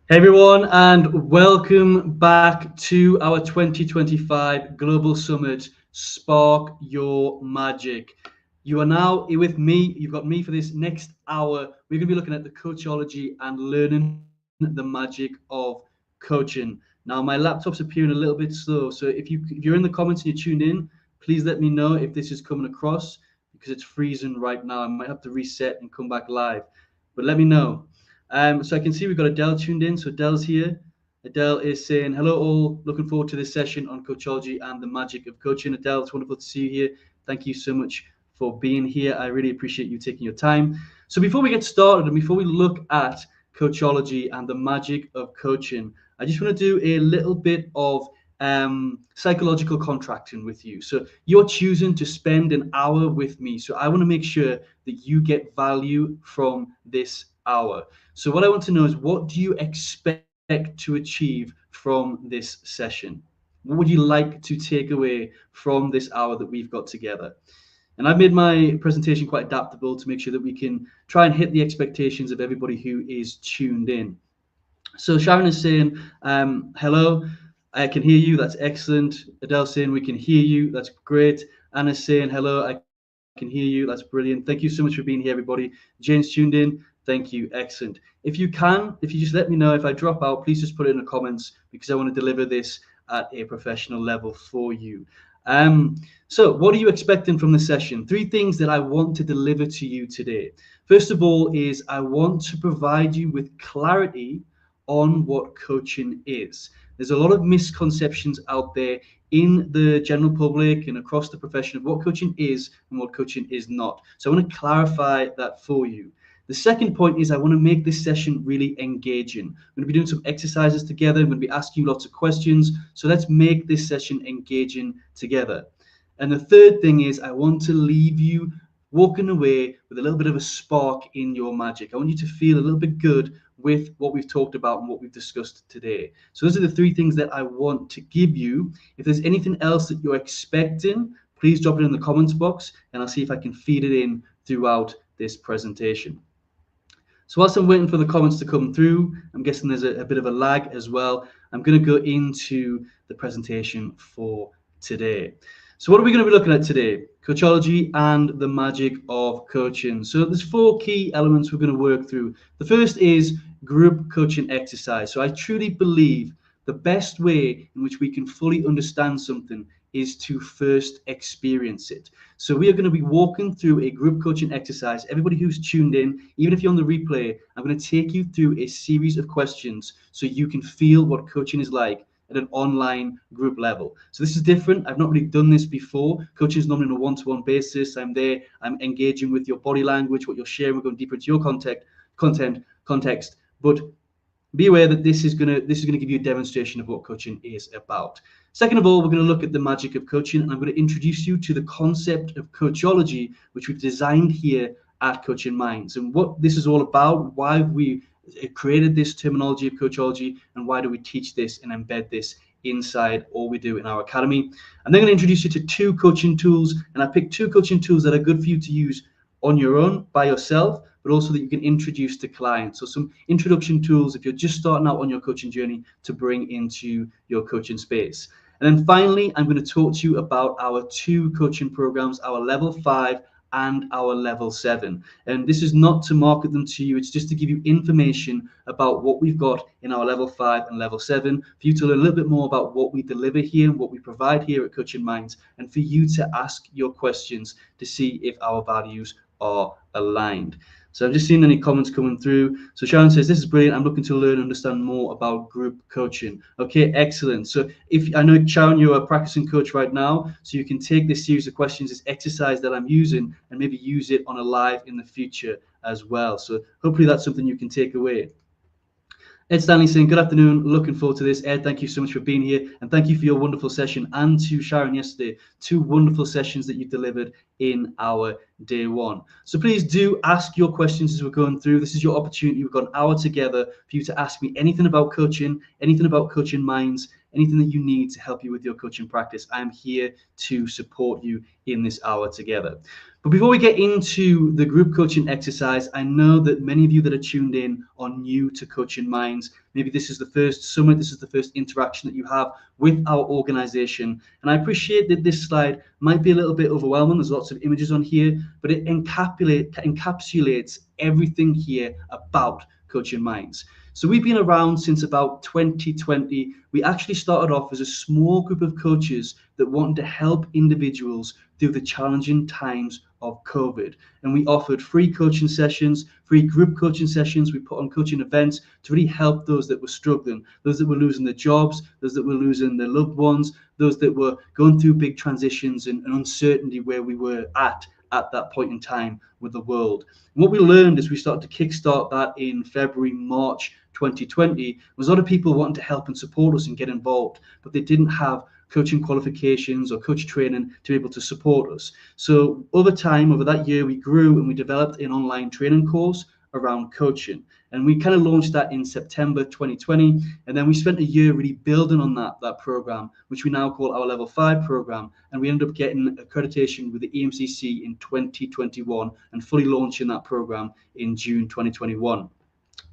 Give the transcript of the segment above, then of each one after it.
Hey everyone, and welcome back to our 2025 Global Summit, Spark Your Magic. You are now here with me. You've got me for this next hour. We're going to be looking at the Coachology and learning the magic of coaching. Now, my laptop's appearing a little bit slow, so if you're in the comments and you're tuned in, please let me know if this is coming across because it's freezing right now. I might have to reset and come back live, but let me know. So I can see we've got Adele tuned in. So Adele's here. Adele is saying, hello all, looking forward to this session on Coachology and the magic of coaching. Adele, it's wonderful to see you here. Thank you so much for being here. I really appreciate you taking your time. So before we get started and before we look at Coachology and the magic of coaching, I just want to do a little bit of psychological contracting with you. So you're choosing to spend an hour with me. So I want to make sure that you get value from this hour. So what I want to know is, what do you expect to achieve from this session? What would you like to take away from this hour that we've got together? And I've made my presentation quite adaptable to make sure that we can try and hit the expectations of everybody who is tuned in. So Sharon is saying, hello, I can hear you. That's excellent. Adele saying we can hear you. That's great. Anna's saying, hello, I can hear you. That's brilliant. Thank you so much for being here, everybody. Jane's tuned in. Thank you. Excellent. If you just let me know if I drop out, please just put it in the comments because I want to deliver this at a professional level for you. So what are you expecting from the session? Three things that I want to deliver to you today. First of all is I want to provide you with clarity on what coaching is. There's a lot of misconceptions out there in the general public and across the profession of what coaching is and what coaching is not. So I want to clarify that for you. The second point is I want to make this session really engaging. I'm going to be doing some exercises together. I'm going to be asking you lots of questions. So let's make this session engaging together. And the third thing is I want to leave you walking away with a little bit of a spark in your magic. I want you to feel a little bit good with what we've talked about and what we've discussed today. So those are the three things that I want to give you. If there's anything else that you're expecting, please drop it in the comments box and I'll see if I can feed it in throughout this presentation. So whilst I'm waiting for the comments to come through, I'm guessing there's a bit of a lag as well. I'm going to go into the presentation for today. So what are we going to be looking at today? Coachology and the magic of coaching. So there's four key elements we're going to work through. The first is group coaching exercise. So I truly believe the best way in which we can fully understand something is to first experience it. So we are going to be walking through a group coaching exercise. Everybody who's tuned in, even if you're on the replay, I'm going to take you through a series of questions so you can feel what coaching is like at an online group level. So this is different. I've not really done this before. Coaching is normally on a one-to-one basis. I'm there, I'm engaging with your body language, what you're sharing. We're going deeper into your context. But be aware that this is gonna give you a demonstration of what coaching is about. Second of all, we're going to look at the magic of coaching, and I'm going to introduce you to the concept of coachology, which we've designed here at Coaching Minds, and what this is all about, why we created this terminology of coachology, and why do we teach this and embed this inside all we do in our academy. I'm then going to introduce you to two coaching tools, and I picked two coaching tools that are good for you to use on your own by yourself, but also that you can introduce to clients. So some introduction tools if you're just starting out on your coaching journey to bring into your coaching space. And then finally, I'm going to talk to you about our two coaching programs, our level 5 and our level 7. And this is not to market them to you, it's just to give you information about what we've got in our level 5 and level 7, for you to learn a little bit more about what we deliver here and what we provide here at Coaching Minds, and for you to ask your questions to see if our values are aligned. So I'm just seeing any comments coming through. So Sharon says, this is brilliant. I'm looking to learn and understand more about group coaching. Okay, excellent. So if I know, Sharon, you're a practicing coach right now, so you can take this series of questions, this exercise that I'm using, and maybe use it on a live in the future as well. So hopefully that's something you can take away. Ed Stanley saying, good afternoon, looking forward to this. Ed, thank you so much for being here, and thank you for your wonderful session, and to Sharon yesterday, two wonderful sessions that you delivered in our day one. So please do ask your questions as we're going through. This is your opportunity. We've got an hour together for you to ask me anything about coaching, anything about Coaching Minds, anything that you need to help you with your coaching practice, I'm here to support you in this hour together. But before we get into the group coaching exercise, I know that many of you that are tuned in are new to Coaching Minds. Maybe this is the first summit, this is the first interaction that you have with our organization. And I appreciate that this slide might be a little bit overwhelming. There's lots of images on here, but it encapsulates everything here about Coaching Minds. So we've been around since about 2020. We actually started off as a small group of coaches that wanted to help individuals through the challenging times of COVID. And we offered free coaching sessions, free group coaching sessions. We put on coaching events to really help those that were struggling, those that were losing their jobs, those that were losing their loved ones, those that were going through big transitions and uncertainty where we were at that point in time with the world. And what we learned as we started to kickstart that in February, March 2020 was a lot of people wanting to help and support us and get involved, but they didn't have coaching qualifications or coach training to be able to support us. So over time, over that year, we grew and we developed an online training course around coaching. And we kind of launched that in September 2020. And then we spent a year really building on that program, which we now call our Level 5 program. And we ended up getting accreditation with the EMCC in 2021 and fully launching that program in June 2021.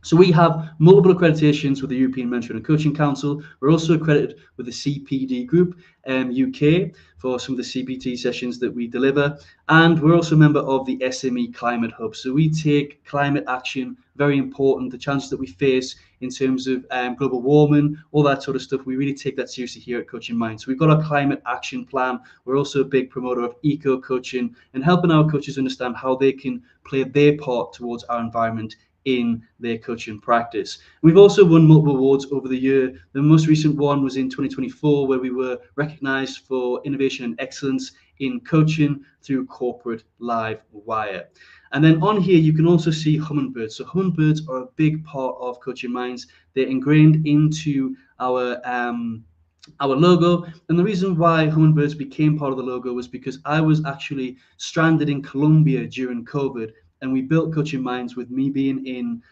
So we have multiple accreditations with the European Mentoring and Coaching Council. We're also accredited with the CPD Group UK for some of the CPT sessions that we deliver. And we're also a member of the SME Climate Hub. So we take climate action, very important, the challenges that we face in terms of global warming, all that sort of stuff. We really take that seriously here at Coaching Minds. So we've got our climate action plan. We're also a big promoter of eco-coaching and helping our coaches understand how they can play their part towards our environment in their coaching practice. We've also won multiple awards over the year. The most recent one was in 2024, where we were recognized for innovation and excellence in coaching through Corporate Live Wire. And then on here, you can also see hummingbirds. So hummingbirds are a big part of Coaching Minds. They're ingrained into our logo. And the reason why hummingbirds became part of the logo was because I was actually stranded in Colombia during COVID. And we built Coaching Minds with me being in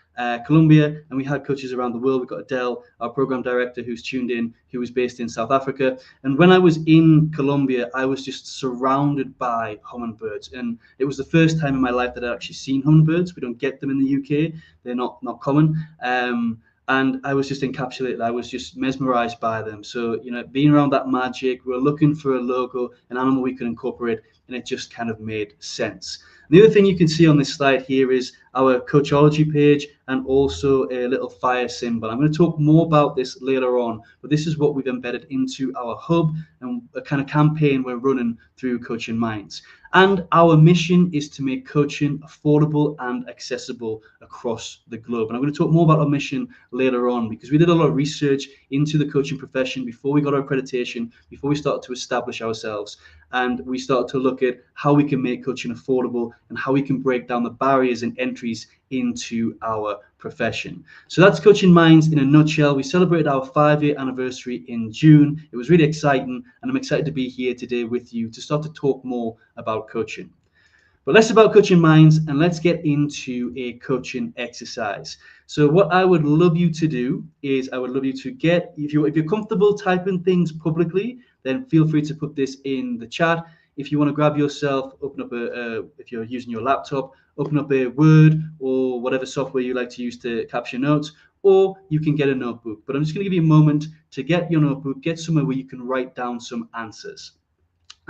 Colombia, and we had coaches around the world. We've got Adele, our program director, who's tuned in, who was based in South Africa. And when I was in Colombia, I was just surrounded by hummingbirds. And it was the first time in my life that I'd actually seen hummingbirds. We don't get them in the UK. They're not common. And I was just encapsulated. I was just mesmerized by them. So, being around that magic, we're looking for a logo, an animal we could incorporate, and it just kind of made sense. The other thing you can see on this slide here is our Coachology page and also a little fire symbol. I'm going to talk more about this later on, but this is what we've embedded into our hub and a kind of campaign we're running through Coaching Minds. And our mission is to make coaching affordable and accessible across the globe. And I'm going to talk more about our mission later on, because we did a lot of research into the coaching profession before we got our accreditation, before we started to establish ourselves. And we started to look at how we can make coaching affordable and how we can break down the barriers and entries into our profession. So that's Coaching Minds in a nutshell. We celebrated our 5-year anniversary in June. It was really exciting, and I'm excited to be here today with you to start to talk more about coaching. But less about Coaching Minds, and let's get into a coaching exercise. So what I would love you to do is I would love you to get, if you're comfortable typing things publicly, then feel free to put this in the chat. If you want to grab yourself, open up if you're using your laptop, open up a Word or whatever software you like to use to capture notes, or you can get a notebook. But I'm just going to give you a moment to get your notebook, get somewhere where you can write down some answers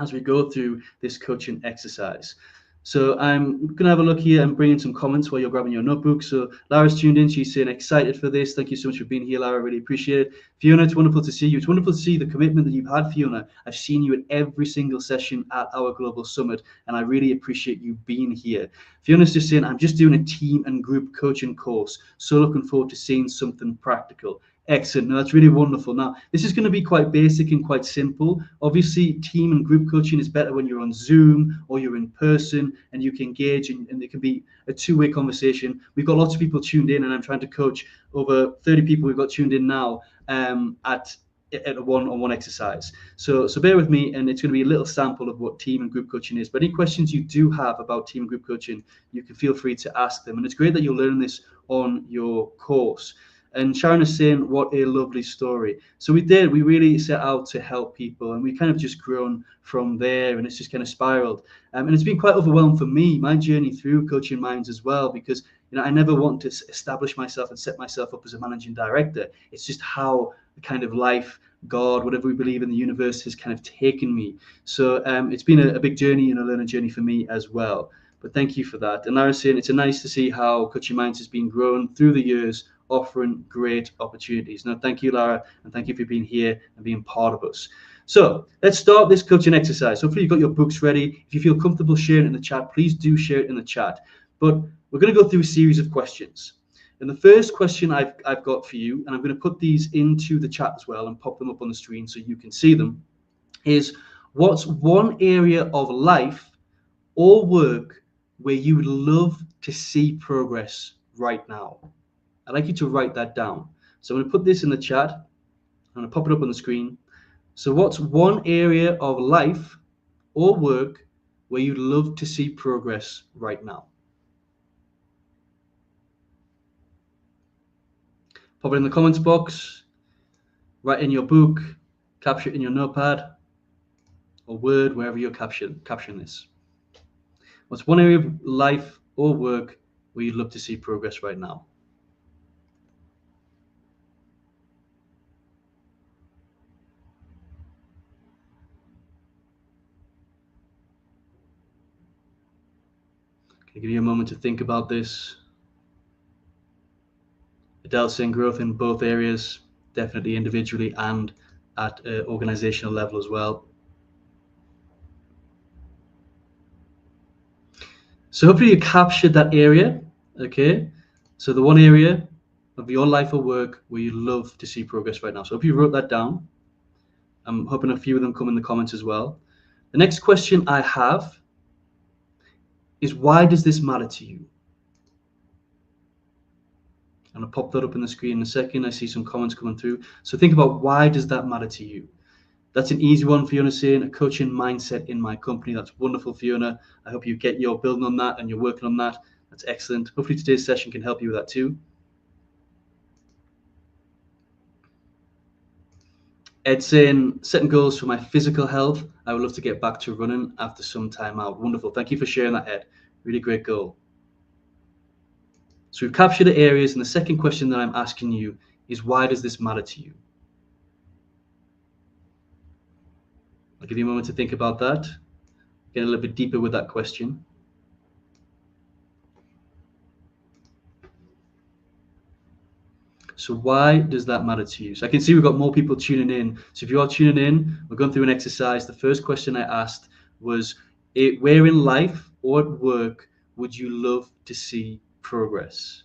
as we go through this coaching exercise. So I'm going to have a look here and bring in some comments while you're grabbing your notebook. So Lara's tuned in. She's saying excited for this. Thank you so much for being here, Lara. Really appreciate it. Fiona, it's wonderful to see you. It's wonderful to see the commitment that you've had, Fiona. I've seen you at every single session at our Global Summit, and I really appreciate you being here. Fiona's just saying, I'm just doing a team and group coaching course. So looking forward to seeing something practical. Excellent. No, that's really wonderful. Now, this is going to be quite basic and quite simple. Obviously, team and group coaching is better when you're on Zoom or you're in person and you can engage and it can be a two-way conversation. We've got lots of people tuned in, and I'm trying to coach over 30 people we've got tuned in now at a one-on-one exercise. So bear with me, and it's going to be a little sample of what team and group coaching is. But any questions you do have about team and group coaching, you can feel free to ask them. And it's great that you're learning this on your course. And Sharon is saying, what a lovely story. So we did. We really set out to help people, and we kind of just grown from there, and it's just kind of spiraled. And it's been quite overwhelmed for me, my journey through Coaching Minds as well, because I never want to establish myself and set myself up as a managing director. It's just how the kind of life, God, whatever we believe in, the universe has kind of taken me. So it's been a big journey and a learning journey for me as well. But thank you for that. And Lara's saying it's nice to see how Coaching Minds has been grown through the years, offering great opportunities. Now, thank you, Lara, and thank you for being here and being part of us. So let's start this coaching exercise. Hopefully you've got your books ready. If you feel comfortable sharing it in the chat, please do share it in the chat. But we're going to go through a series of questions. And the first question I've got for you, and I'm going to put these into the chat as well and pop them up on the screen so you can see them, is what's one area of life or work where you would love to see progress right now? I'd like you to write that down. So I'm going to put this in the chat. I'm going to pop it up on the screen. So what's one area of life or work where you'd love to see progress right now? Pop it in the comments box, write in your book, capture it in your notepad or Word, wherever you're capturing this. What's one area of life or work where you'd love to see progress right now? Can I give you a moment to think about this? Adele's saying growth in both areas, definitely individually and at an organizational level as well. So hopefully you captured that area, okay? So the one area of your life or work where you love to see progress right now. So I hope you wrote that down. I'm hoping a few of them come in the comments as well. The next question I have is, why does this matter to you? And I'll pop that up on the screen in a second. I see some comments coming through. So think about, why does that matter to you? That's an easy one. Fiona saying, a coaching mindset in my company. That's wonderful, Fiona. I hope you're building on that and you're working on that. That's excellent. Hopefully today's session can help you with that too. Ed saying, setting goals for my physical health. I would love to get back to running after some time out. Wonderful. Thank you for sharing that, Ed. Really great goal. So we've captured the areas, and the second question that I'm asking you is, why does this matter to you? I'll give you a moment to think about that. Get a little bit deeper with that question. So why does that matter to you? So I can see we've got more people tuning in. So if you are tuning in, we're going through an exercise. The first question I asked was, where in life or at work would you love to see progress?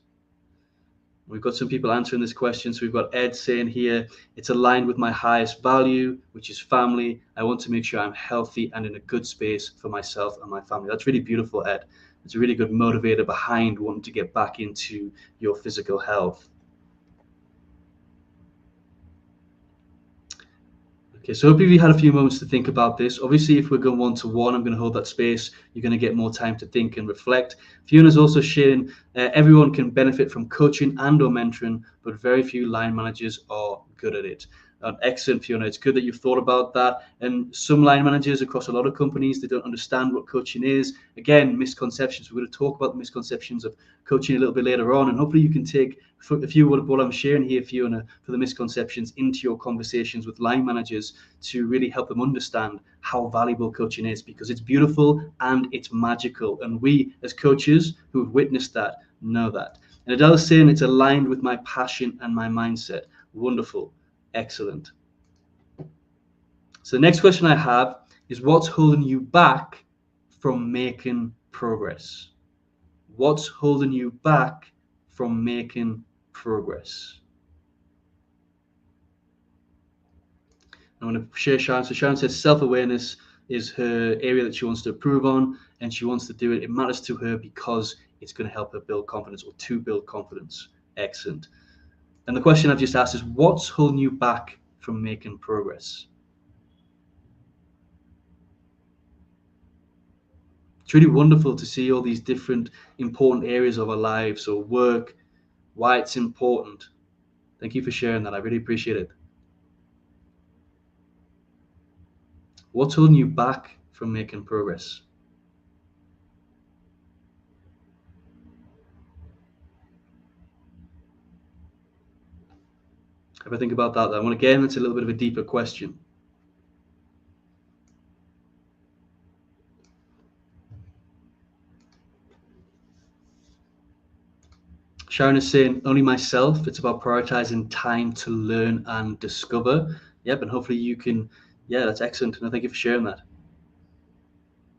We've got some people answering this question. So we've got Ed saying here, it's aligned with my highest value, which is family. I want to make sure I'm healthy and in a good space for myself and my family. That's really beautiful, Ed. It's a really good motivator behind wanting to get back into your physical health. Okay, so hopefully you had a few moments to think about this. Obviously, if we're going one-to-one, I'm going to hold that space. You're going to get more time to think and reflect. Fiona's also sharing, everyone can benefit from coaching and or mentoring, but very few line managers are good at it. Excellent, Fiona. It's good that you've thought about that. And some line managers across a lot of companies, they don't understand what coaching is. Again, misconceptions. We're going to talk about the misconceptions of coaching a little bit later on, and hopefully you can take a few of what I'm sharing here, Fiona, for the misconceptions into your conversations with line managers to really help them understand how valuable coaching is, because it's beautiful and it's magical. And we as coaches who have witnessed that know that. And Adele's saying it's aligned with my passion and my mindset. Wonderful. Excellent. So the next question I have is, what's holding you back from making progress? What's holding you back from making progress? I'm going to share Sharon. So Sharon says self-awareness is her area that she wants to improve on, and she wants to do it. It matters to her because it's going to help her build confidence, or to build confidence. Excellent. And the question I've just asked is, what's holding you back from making progress? It's really wonderful to see all these different important areas of our lives, or work, why it's important. Thank you for sharing that. I really appreciate it. What's holding you back from making progress? If I think about that, then again, it's a little bit of a deeper question. Sharon is saying, only myself. It's about prioritizing time to learn and discover. Yep, and hopefully you can, yeah, that's excellent. And thank you for sharing that.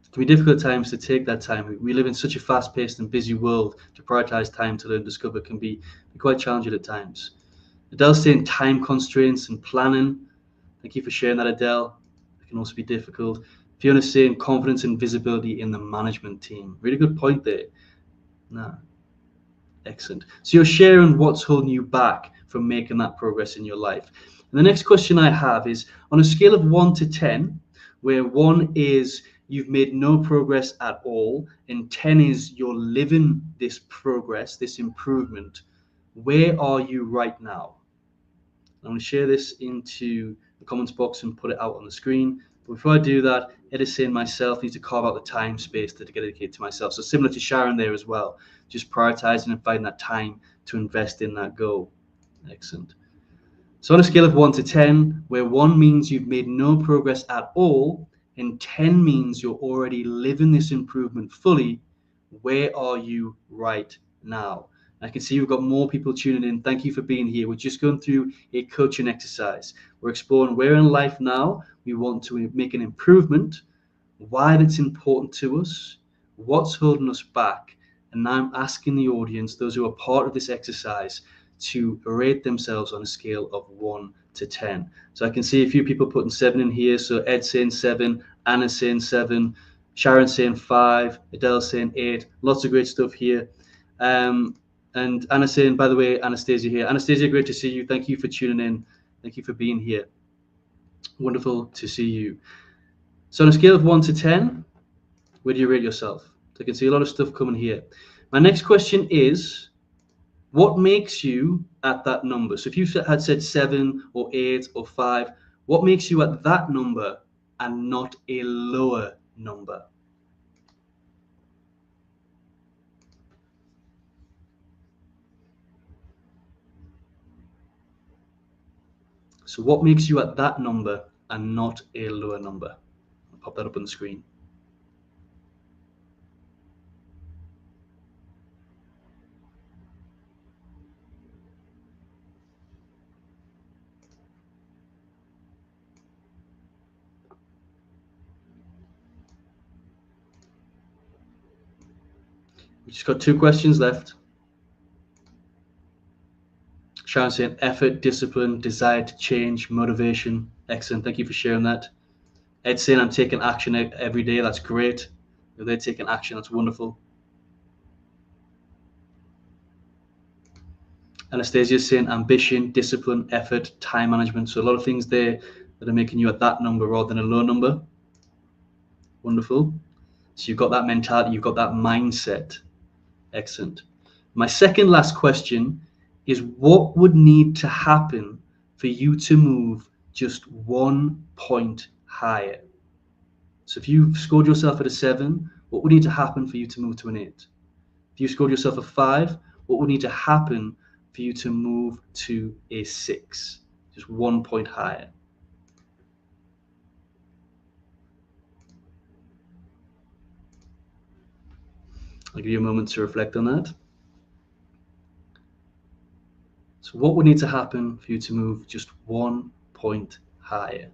It can be difficult at times to take that time. We live in such a fast-paced and busy world. To prioritize time to learn and discover can be quite challenging at times. Adele's saying time constraints and planning. Thank you for sharing that, Adele. It can also be difficult. Fiona's saying confidence and visibility in the management team. Really good point there. Nah. Excellent. So you're sharing what's holding you back from making that progress in your life. And the next question I have is, on a scale of 1 to 10, where 1 is you've made no progress at all, and 10 is you're living this progress, this improvement, where are you right now? I'm going to share this into the comments box and put it out on the screen. But before I do that, Edison and myself need to carve out the time space to dedicate to myself. So similar to Sharon there as well, just prioritizing and finding that time to invest in that goal. Excellent. So on a scale of 1 to 10, where 1 means you've made no progress at all, and 10 means you're already living this improvement fully, where are you right now? I can see we've got more people tuning in. Thank you for being here. We're just going through a coaching exercise. We're exploring where in life now we want to make an improvement, why that's important to us, what's holding us back. And now I'm asking the audience, those who are part of this exercise, to rate themselves on a scale of 1 to 10. So I can see a few people putting 7 in here. So Ed saying 7, Anna saying 7, Sharon saying 5, Adele saying 8. Lots of great stuff here. And Anna saying, by the way, Anastasia here. Anastasia, great to see you. Thank you for tuning in. Thank you for being here. Wonderful to see you. So on a scale of 1 to 10, where do you rate yourself? So I can see a lot of stuff coming here. My next question is, what makes you at that number? So if you had said 7 or 8 or 5, what makes you at that number and not a lower number? So what makes you at that number and not a lower number? I'll pop that up on the screen. We just got 2 questions left. Sharon saying effort, discipline, desire to change, motivation. Excellent. Thank you for sharing that. Ed saying I'm taking action every day. That's great. If they're taking action, that's wonderful. Anastasia saying ambition, discipline, effort, time management. So a lot of things there that are making you at that number rather than a low number. Wonderful. So you've got that mentality, you've got that mindset. Excellent. My second last question is, what would need to happen for you to move just 1 point higher? So if you've scored yourself at a 7, what would need to happen for you to move to an 8? If you scored yourself a 5, what would need to happen for you to move to a 6? Just 1 point higher. I'll give you a moment to reflect on that. So what would need to happen for you to move just 1 point higher?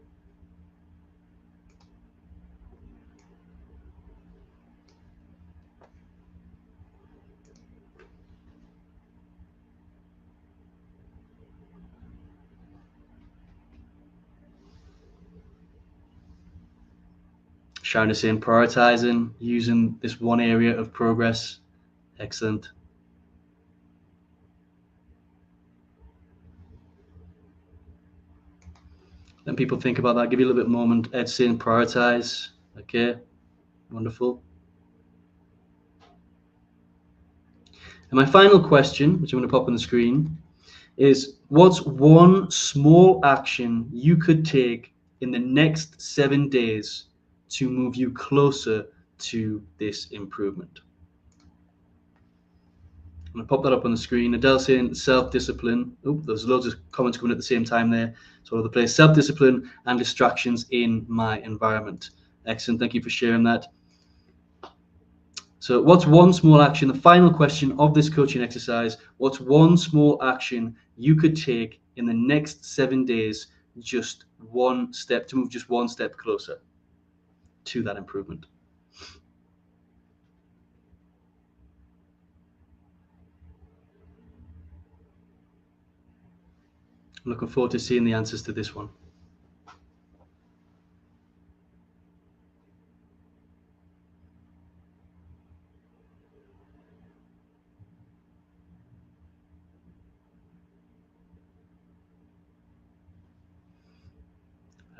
Sharon is saying prioritizing, using this one area of progress. Excellent. Let people think about that. Give you a little bit moment. Ed saying prioritize. Okay, wonderful. And my final question, which I'm going to pop on the screen, is what's one small action you could take in the next 7 days to move you closer to this improvement? I'm going to pop that up on the screen. Adele saying self-discipline. Oh, there's loads of comments coming at the same time there. So all over the place. Self-discipline and distractions in my environment. Excellent. Thank you for sharing that. So what's one small action? The final question of this coaching exercise. What's one small action you could take in the next 7 days, just one step to move just one step closer to that improvement? I'm looking forward to seeing the answers to this one.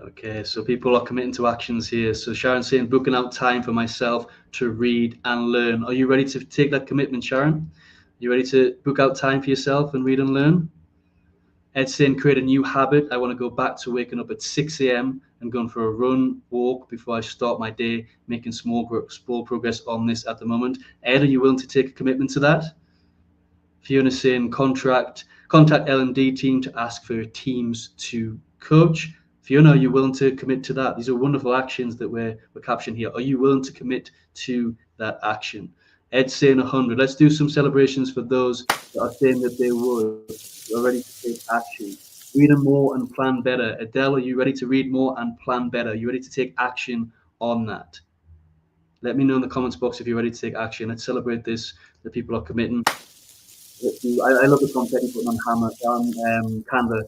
Okay, so people are committing to actions here. So Sharon's saying booking out time for myself to read and learn. Are you ready to take that commitment, Sharon? You ready to book out time for yourself and read and learn? Ed's saying create a new habit. I want to go back to waking up at 6 a.m. and going for a run, walk before I start my day, making small progress on this at the moment. Ed, are you willing to take a commitment to that? Fiona saying contact L&D team to ask for teams to coach. Fiona, are you willing to commit to that? These are wonderful actions that we're capturing here. Are you willing to commit to that action? Ed saying 100. Let's do some celebrations for those that are saying that they would. Are ready to take action. Read more and plan better. Adele, are you ready to read more and plan better? Are you ready to take action on that? Let me know in the comments box if you're ready to take action. Let's celebrate this, that people are committing. I love the confetti putting on hammer on Canva.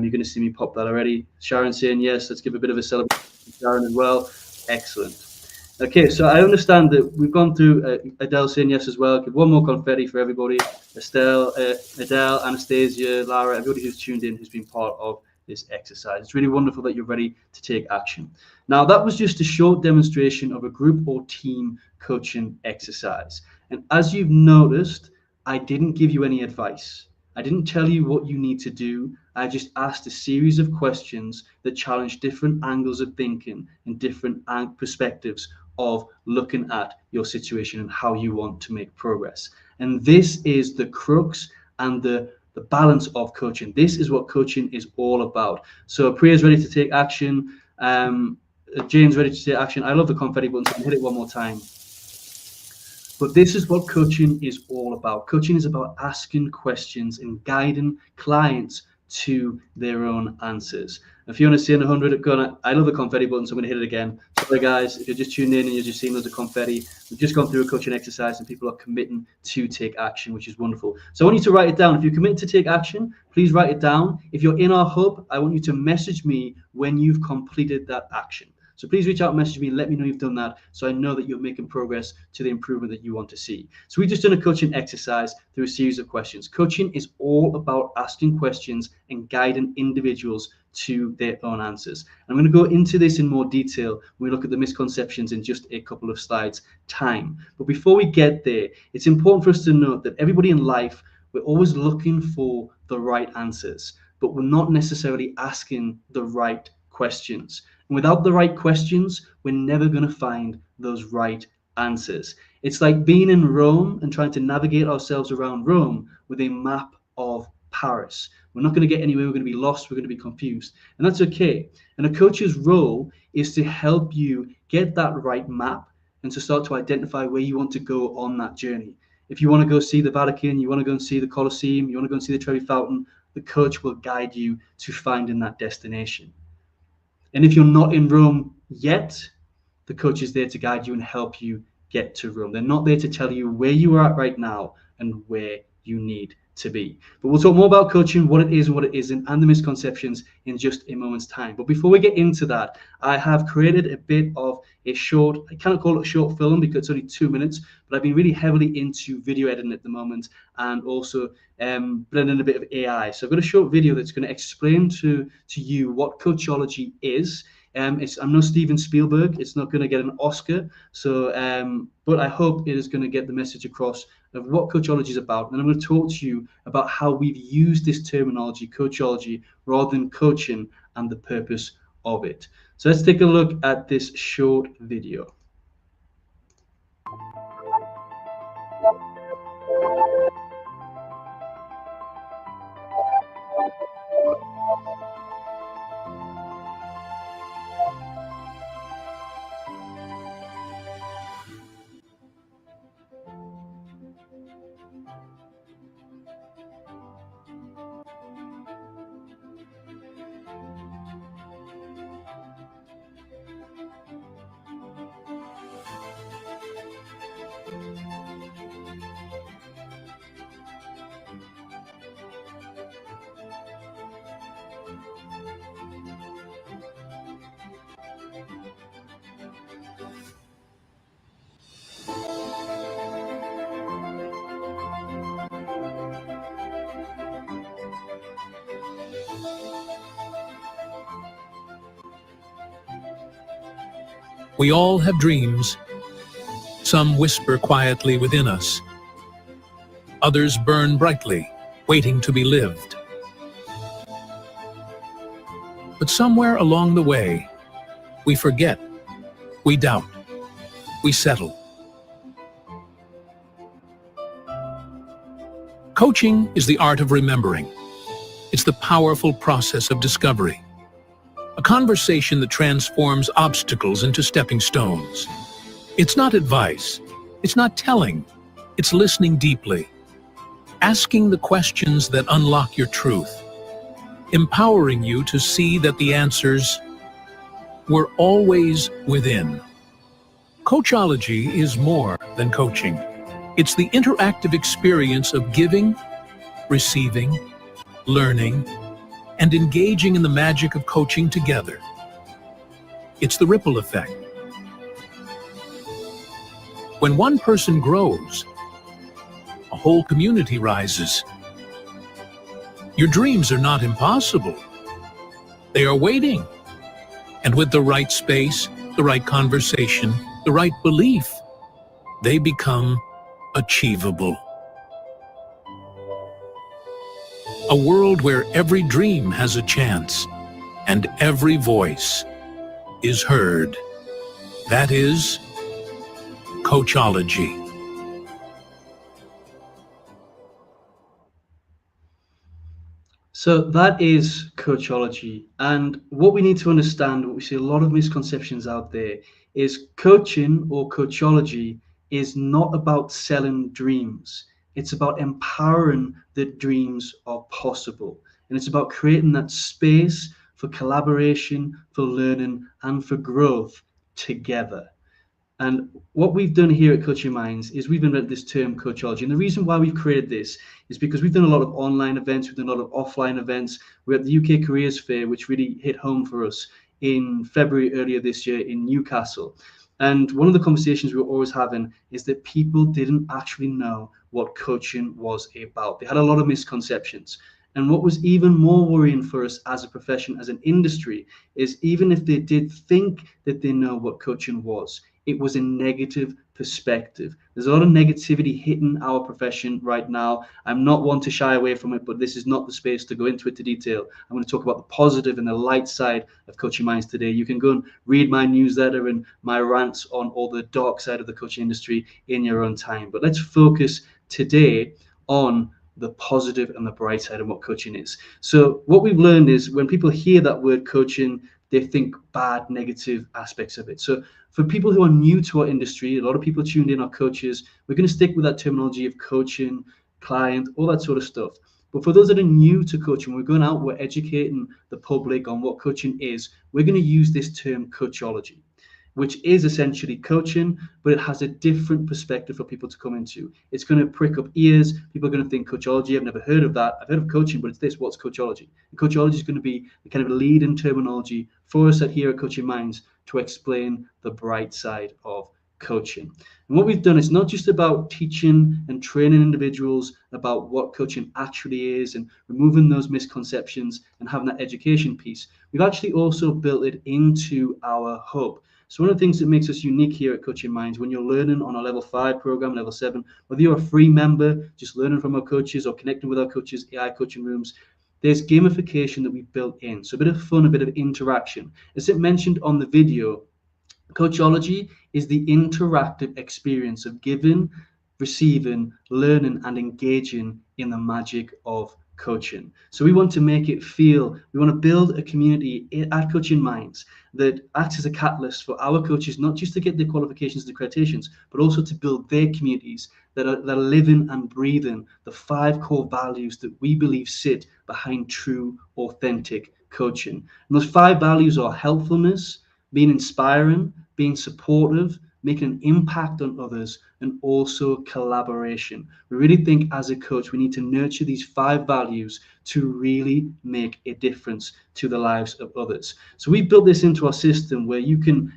You're going to see me pop that already. Sharon saying yes. Let's give a bit of a celebration to Sharon as well. Excellent. Okay, so I understand that we've gone through Adele saying yes as well. Give one more confetti for everybody. Estelle, Adele, Anastasia, Lara, everybody who's tuned in, who's been part of this exercise. It's really wonderful that you're ready to take action. Now, that was just a short demonstration of a group or team coaching exercise. And as you've noticed, I didn't give you any advice. I didn't tell you what you need to do. I just asked a series of questions that challenge different angles of thinking and different perspectives of looking at your situation and how you want to make progress. And this is the crux and the balance of coaching. This is what coaching is all about. So Priya's ready to take action. Jane's ready to take action. I love the confetti button, so I can hit it one more time. But this is what coaching is all about. Coaching is about asking questions and guiding clients to their own answers. If you want to see 100, I love the confetti button, so I'm going to hit it again. Sorry, guys, if you're just tuned in and you're just seeing loads of confetti, we've just gone through a coaching exercise and people are committing to take action, which is wonderful. So I want you to write it down. If you're committed to take action, please write it down. If you're in our hub, I want you to message me when you've completed that action. So please reach out and message me and let me know you've done that so I know that you're making progress to the improvement that you want to see. So we've just done a coaching exercise through a series of questions. Coaching is all about asking questions and guiding individuals to their own answers. I'm going to go into this in more detail when we look at the misconceptions in just a couple of slides time. But before we get there, it's important for us to note that everybody in life, we're always looking for the right answers, but we're not necessarily asking the right questions. And without the right questions, we're never going to find those right answers. It's like being in Rome and trying to navigate ourselves around Rome with a map of Paris. We're not going to get anywhere. We're going to be lost. We're going to be confused. And that's okay. And a coach's role is to help you get that right map and to start to identify where you want to go on that journey. If you want to go see the Vatican, you want to go and see the Colosseum, you want to go and see the Trevi Fountain, the coach will guide you to finding that destination. And if you're not in Rome yet, the coach is there to guide you and help you get to Rome. They're not there to tell you where you are at right now and where you need to be. But we'll talk more about coaching, what it is and what it isn't, and the misconceptions in just a moment's time. But before we get into that, I have created a bit of a short, I cannot call it a short film because it's only 2 minutes, but I've been really heavily into video editing at the moment and also blending a bit of AI. So I've got a short video that's going to explain to you what Coachology is. I'm no Steven Spielberg. It's not going to get an Oscar. So, but I hope it is going to get the message across of what Coachology is about. And I'm going to talk to you about how we've used this terminology, Coachology, rather than coaching, and the purpose of it. So let's take a look at this short video. We all have dreams. Some whisper quietly within us. Others burn brightly, waiting to be lived. But somewhere along the way, we forget, we doubt, we settle. Coaching is the art of remembering. It's the powerful process of discovery. A conversation that transforms obstacles into stepping stones. It's not advice. It's not telling. It's listening deeply. Asking the questions that unlock your truth. Empowering you to see that the answers were always within. Coachology is more than coaching. It's the interactive experience of giving, receiving, learning, and engaging in the magic of coaching together. It's the ripple effect. When one person grows, a whole community rises. Your dreams are not impossible. They are waiting. And with the right space, the right conversation, the right belief, they become achievable. A world where every dream has a chance and every voice is heard. That is Coachology. So that is Coachology. And what we need to understand, what we see a lot of misconceptions out there, is coaching or Coachology is not about selling dreams. It's about empowering that dreams are possible. And it's about creating that space for collaboration, for learning, and for growth together. And what we've done here at Coaching Minds is we've invented this term Coachology. And the reason why we've created this is because we've done a lot of online events, we've done a lot of offline events. We're at the UK Careers Fair, which really hit home for us in February earlier this year in Newcastle. And one of the conversations we were always having is that people didn't actually know what coaching was about. They had a lot of misconceptions. And what was even more worrying for us as a profession, as an industry, is even if they did think that they know what coaching was, it was a negative perspective. There's a lot of negativity hitting our profession right now. I'm not one to shy away from it, but this is not the space to go into it to detail. I'm going to talk about the positive and the light side of Coaching Minds today. You can go and read my newsletter and my rants on all the dark side of the coaching industry in your own time. But let's focus today on the positive and the bright side of what coaching is. So what we've learned is when people hear that word coaching, they think bad, negative aspects of it. So for people who are new to our industry, a lot of people tuned in are coaches. We're going to stick with that terminology of coaching, client, all that sort of stuff. But for those that are new to coaching, we're going out, we're educating the public on what coaching is. We're going to use this term Coachology, which is essentially coaching, but it has a different perspective for people to come into. It's going to prick up ears. People are going to think Coachology, I've never heard of that. I've heard of coaching, but it's this, what's Coachology? And Coachology is going to be the kind of lead in terminology for us here at Coaching Minds to explain the bright side of coaching. And what we've done is not just about teaching and training individuals about what coaching actually is and removing those misconceptions and having that education piece. We've actually also built it into our hub. So one of the things that makes us unique here at Coaching Minds, when you're learning on a level 5 program, level 7, whether you're a free member, just learning from our coaches or connecting with our coaches, AI coaching rooms, there's gamification that we've built in. So a bit of fun, a bit of interaction. As it mentioned on the video, Coachology is the interactive experience of giving, receiving, learning, and engaging in the magic of coaching. So we want to make it feel, we want to build a community at Coaching Minds that acts as a catalyst for our coaches, not just to get their qualifications and accreditations, but also to build their communities that are living and breathing the 5 core values that we believe sit behind true, authentic coaching. And those 5 values are helpfulness, being inspiring, being supportive, making an impact on others, and also collaboration. We really think as a coach, we need to nurture these 5 values to really make a difference to the lives of others. So we built this into our system where you can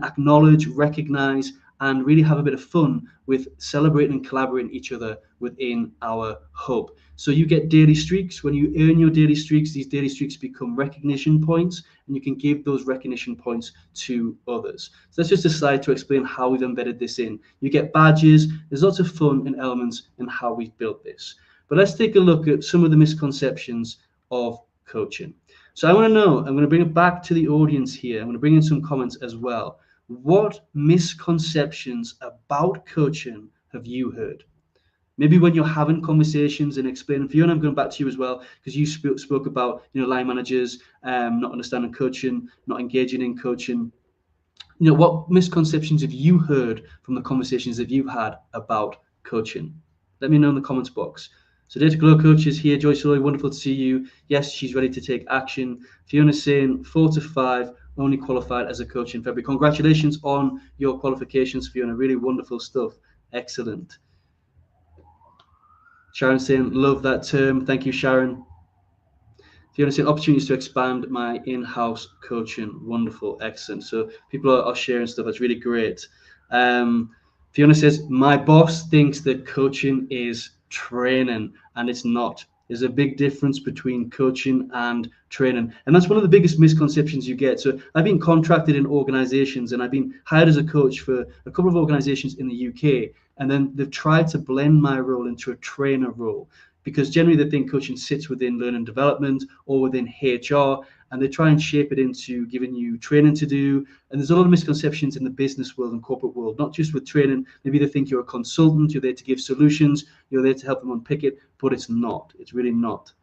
acknowledge, recognize, and really have a bit of fun with celebrating and collaborating each other within our hub. So you get daily streaks. When you earn your daily streaks, these daily streaks become recognition points, and you can give those recognition points to others. So that's just a slide to explain how we've embedded this in. You get badges. There's lots of fun and elements in how we've built this. But let's take a look at some of the misconceptions of coaching. So I want to know, I'm going to bring it back to the audience here. I'm going to bring in some comments as well. What misconceptions about coaching have you heard? Maybe when you're having conversations and explaining. Fiona, I'm going back to you as well, because you spoke about line managers not understanding coaching, not engaging in coaching. What misconceptions have you heard from the conversations that you've had about coaching? Let me know in the comments box. So Data Glow Coach is here. Joyce Loy, wonderful to see you. Yes, she's ready to take action. Fiona's saying 4 to 5, only qualified as a coach in February. Congratulations on your qualifications, Fiona. Really wonderful stuff. Excellent. Sharon saying, love that term. Thank you, Sharon. Fiona saying, opportunities to expand my in-house coaching. Wonderful. Excellent. So people are sharing stuff. That's really great. Fiona says, my boss thinks that coaching is training, and it's not. There's a big difference between coaching and training. And that's one of the biggest misconceptions you get. So I've been contracted in organizations, and I've been hired as a coach for a couple of organizations in the UK. And then they've tried to blend my role into a trainer role, because generally they think coaching sits within learning and development or within HR, and they try and shape it into giving you training to do. And there's a lot of misconceptions in the business world and corporate world, not just with training. Maybe they think you're a consultant, you're there to give solutions, you're there to help them unpick it, but it's not. It's really not.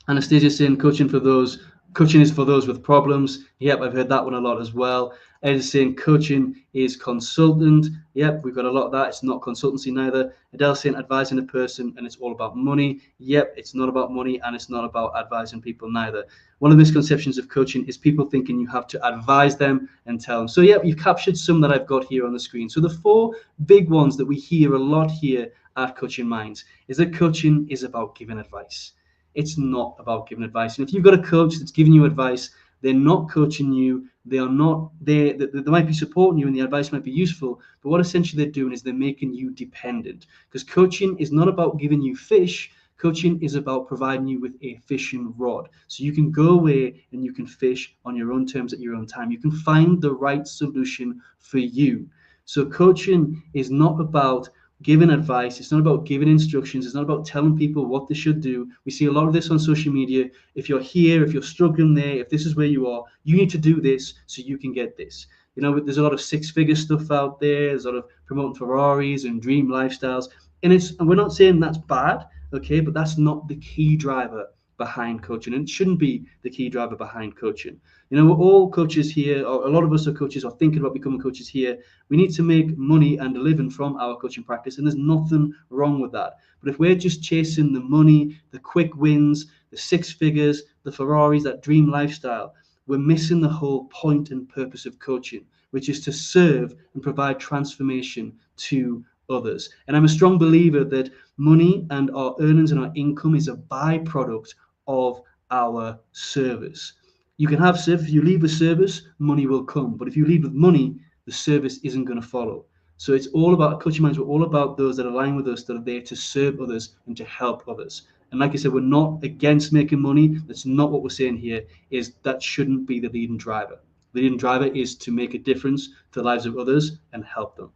Anastasia saying coaching is for those with problems. Yep, I've heard that one a lot as well. Ed is saying coaching is consultant. Yep, we've got a lot of that. It's not consultancy neither. Adele saying advising a person and it's all about money. Yep, it's not about money and it's not about advising people neither. One of the misconceptions of coaching is people thinking you have to advise them and tell them. So yep, you've captured some that I've got here on the screen. So the 4 big ones that we hear a lot here at Coaching Minds is that coaching is about giving advice. It's not about giving advice. And if you've got a coach that's giving you advice, they're not coaching you. They are not there. They might be supporting you and the advice might be useful, but what essentially they're doing is they're making you dependent, because coaching is not about giving you fish. Coaching is about providing you with a fishing rod. So you can go away and you can fish on your own terms at your own time. You can find the right solution for you. So coaching is not about giving advice. It's not about giving instructions. It's not about telling people what they should do. We see a lot of this on social media. If you're here, if you're struggling there, if this is where you are, you need to do this so you can get this. There's a lot of 6-figure stuff out there. There's a lot of promoting Ferraris and dream lifestyles. And we're not saying that's bad, okay, but that's not the key driver behind coaching, and it shouldn't be the key driver behind coaching. We're all coaches here, or a lot of us are coaches or thinking about becoming coaches here. We need to make money and a living from our coaching practice, and there's nothing wrong with that. But if we're just chasing the money, the quick wins, the 6 figures, the Ferraris, that dream lifestyle, we're missing the whole point and purpose of coaching, which is to serve and provide transformation to others. And I'm a strong believer that money and our earnings and our income is a byproduct of our service. You can have service. If you leave with service, money will come. But if you leave with money, the service isn't going to follow. So it's all about coaching minds. We're all about those that align with us, that are there to serve others and to help others. And like I said, we're not against making money. That's not what we're saying here. Is that shouldn't be the leading driver. The leading driver is to make a difference to the lives of others and help them.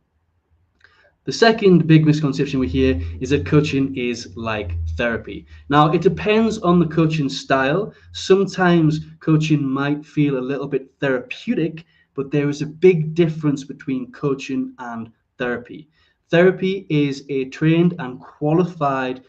The second big misconception we hear is that coaching is like therapy. Now, it depends on the coaching style. Sometimes coaching might feel a little bit therapeutic, but there is a big difference between coaching and therapy. Therapy is a trained and qualified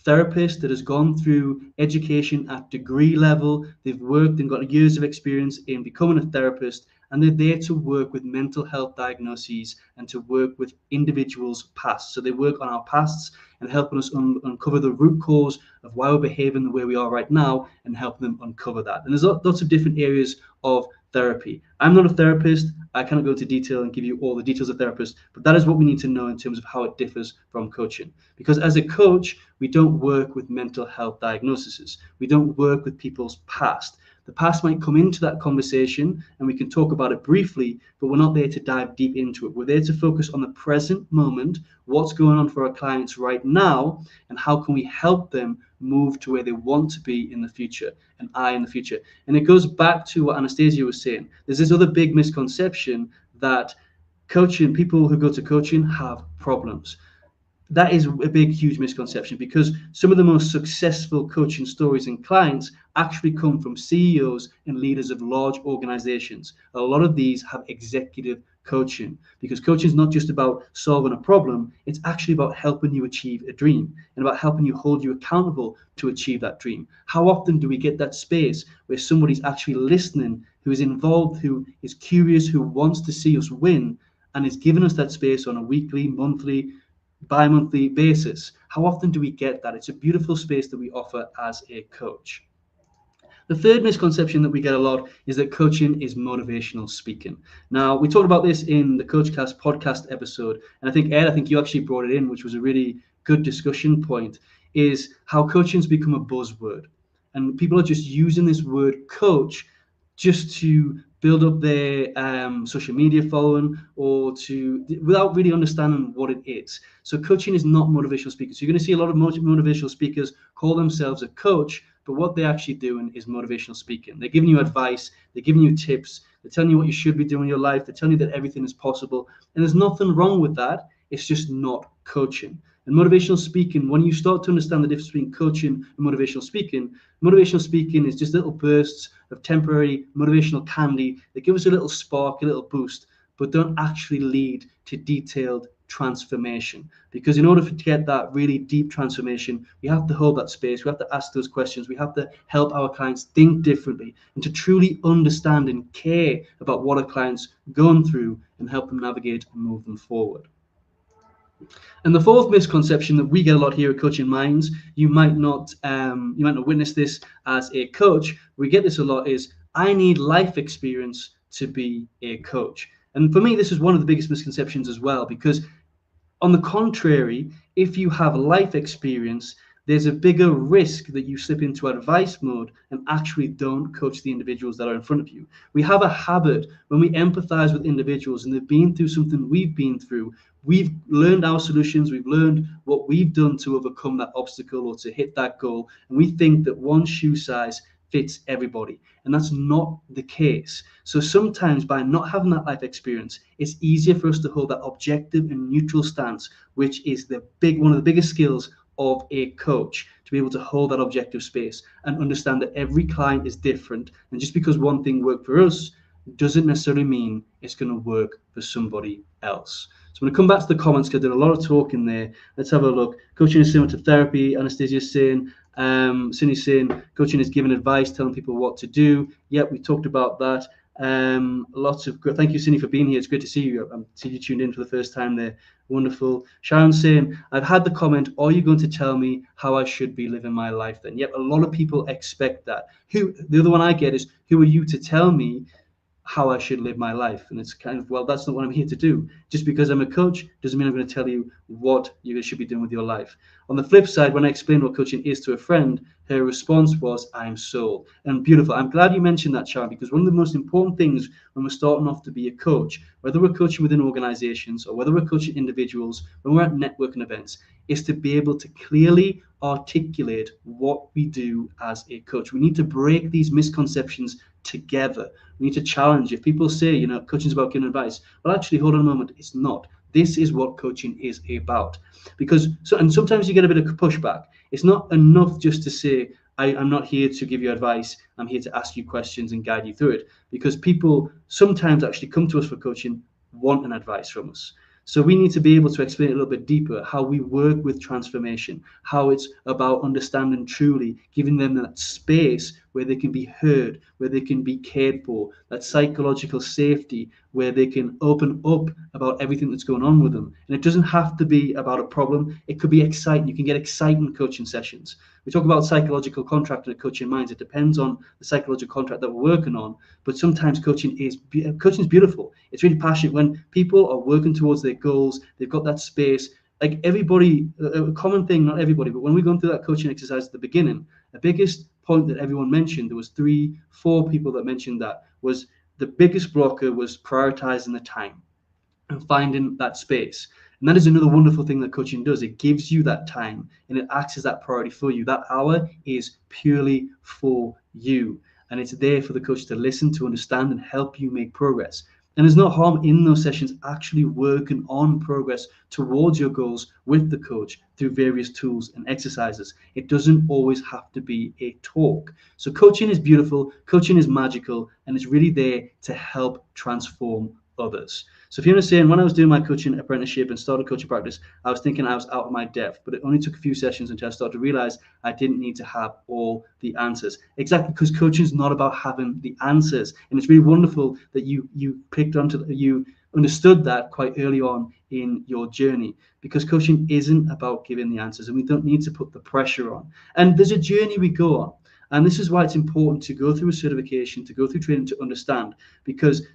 therapist that has gone through education at degree level. They've worked and got years of experience in becoming a therapist, and they're there to work with mental health diagnoses and to work with individuals' past. So they work on our pasts and helping us uncover the root cause of why we're behaving the way we are right now and helping them uncover that. And there's lots of different areas of therapy. I'm not a therapist. I cannot go into detail and give you all the details of therapist, but that is what we need to know in terms of how it differs from coaching. Because as a coach, we don't work with mental health diagnoses. We don't work with people's past. The past might come into that conversation and we can talk about it briefly, but we're not there to dive deep into it. We're there to focus on the present moment, what's going on for our clients right now, and how can we help them move to where they want to be in the future, and in the future. And it goes back to what Anastasia was saying. There's this other big misconception that people who go to coaching have problems. That is a big, huge misconception, because some of the most successful coaching stories and clients actually come from CEOs and leaders of large organizations. A lot of these have executive coaching, because coaching is not just about solving a problem, it's actually about helping you achieve a dream and about helping you hold you accountable to achieve that dream. How often do we get that space where somebody's actually listening, who is involved, who is curious, who wants to see us win, and is giving us that space on a weekly, monthly, bi-monthly basis? How often do we get that? It's a beautiful space that we offer as a coach. The third misconception that we get a lot is that coaching is motivational speaking. Now, we talked about this in the Coachcast podcast episode, and I think, Ed, you actually brought it in, which was a really good discussion point, is how coaching's become a buzzword. And people are just using this word coach just to build up their social media following, or without really understanding what it is. So coaching is not motivational speaking. So you're going to see a lot of motivational speakers call themselves a coach, but what they're actually doing is motivational speaking. They're giving you advice, they're giving you tips, they're telling you what you should be doing in your life, they're telling you that everything is possible, and there's nothing wrong with that. It's just not coaching. And motivational speaking, when you start to understand the difference between coaching and motivational speaking is just little bursts of temporary motivational candy that give us a little spark, a little boost, but don't actually lead to detailed transformation. Because in order to get that really deep transformation, we have to hold that space, we have to ask those questions, we have to help our clients think differently, and to truly understand and care about what our clients are going through and help them navigate and move them forward. And the fourth misconception that we get a lot here at Coaching Minds, you might not witness this as a coach. We get this a lot: is I need life experience to be a coach. And for me, this is one of the biggest misconceptions as well, because on the contrary, if you have life experience, there's a bigger risk that you slip into advice mode and actually don't coach the individuals that are in front of you. We have a habit when we empathize with individuals and they've been through something we've been through. We've learned our solutions, we've learned what we've done to overcome that obstacle or to hit that goal, and we think that one shoe size fits everybody, and that's not the case. So sometimes by not having that life experience, it's easier for us to hold that objective and neutral stance, which is one of the biggest skills of a coach, to be able to hold that objective space and understand that every client is different, and just because one thing worked for us doesn't necessarily mean it's going to work for somebody else. So I'm going to come back to the comments because I did a lot of talking there. Let's have a look. Coaching is similar to therapy. Anastasia is saying, Cindy's saying, coaching is giving advice, telling people what to do. Yep, we talked about that. Thank you, Cindy, for being here. It's great to see you. I see you tuned in for the first time there. Wonderful. Sharon's saying, I've had the comment, are you going to tell me how I should be living my life then? Yep, a lot of people expect that. The other one I get is, who are you to tell me how I should live my life. And it's kind of, well, that's not what I'm here to do. Just because I'm a coach doesn't mean I'm going to tell you what you should be doing with your life. On the flip side, when I explained what coaching is to a friend, her response was, I'm sold. And beautiful. I'm glad you mentioned that, Sharon, because one of the most important things when we're starting off to be a coach, whether we're coaching within organizations or whether we're coaching individuals, when we're at networking events, is to be able to clearly articulate what we do as a coach. We need to break these misconceptions together. We need to challenge. If people say, coaching is about giving advice, well, actually, hold on a moment, it's not. This is what coaching is about. And sometimes you get a bit of pushback. It's not enough just to say, I'm not here to give you advice. I'm here to ask you questions and guide you through it. Because people sometimes actually come to us for coaching, want an advice from us. So we need to be able to explain a little bit deeper how we work with transformation, how it's about understanding truly, giving them that space where they can be heard, where they can be cared for, that psychological safety, where they can open up about everything that's going on with them. And it doesn't have to be about a problem. It could be exciting. You can get exciting coaching sessions. We talk about psychological contract and coaching minds. It depends on the psychological contract that we're working on. But sometimes coaching is beautiful. It's really passionate when people are working towards their goals. They've got that space. Like everybody, a common thing, not everybody, but when we're going through that coaching exercise at the beginning, the biggest point that everyone mentioned, there was 3-4 people that mentioned that, was the biggest blocker was prioritizing the time and finding that space. And that is another wonderful thing that coaching does. It gives you that time and it acts as that priority for you. That hour is purely for you. And it's there for the coach to listen, to understand, and help you make progress. And there's no harm in those sessions actually working on progress towards your goals with the coach through various tools and exercises. It doesn't always have to be a talk. So coaching is beautiful, coaching is magical, and it's really there to help transform others. So if you understand, when I was doing my coaching apprenticeship and started coaching practice, I was thinking I was out of my depth, but it only took a few sessions until I started to realize I didn't need to have all the answers. Exactly, because coaching is not about having the answers. And it's really wonderful that you understood that quite early on in your journey, because coaching isn't about giving the answers, and we don't need to put the pressure on. And there's a journey we go on. And this is why it's important to go through a certification, to go through training, to understand, because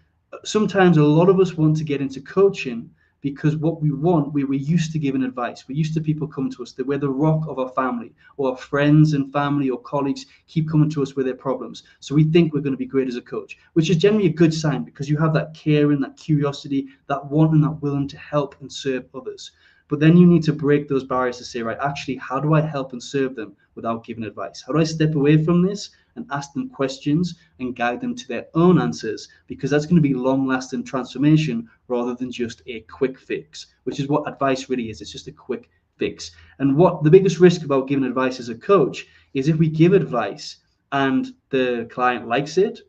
sometimes a lot of us want to get into coaching because what we want, we're used to giving advice. We're used to people coming to us. We're the rock of our family, or our friends and family or colleagues keep coming to us with their problems. So we think we're going to be great as a coach, which is generally a good sign because you have that caring, that curiosity, that wanting, that willing to help and serve others. But then you need to break those barriers to say, right, actually, how do I help and serve them without giving advice? How do I step away from this and ask them questions and guide them to their own answers? Because that's going to be long-lasting transformation rather than just a quick fix, which is what advice really is. It's just a quick fix. And what the biggest risk about giving advice as a coach is if we give advice and the client likes it,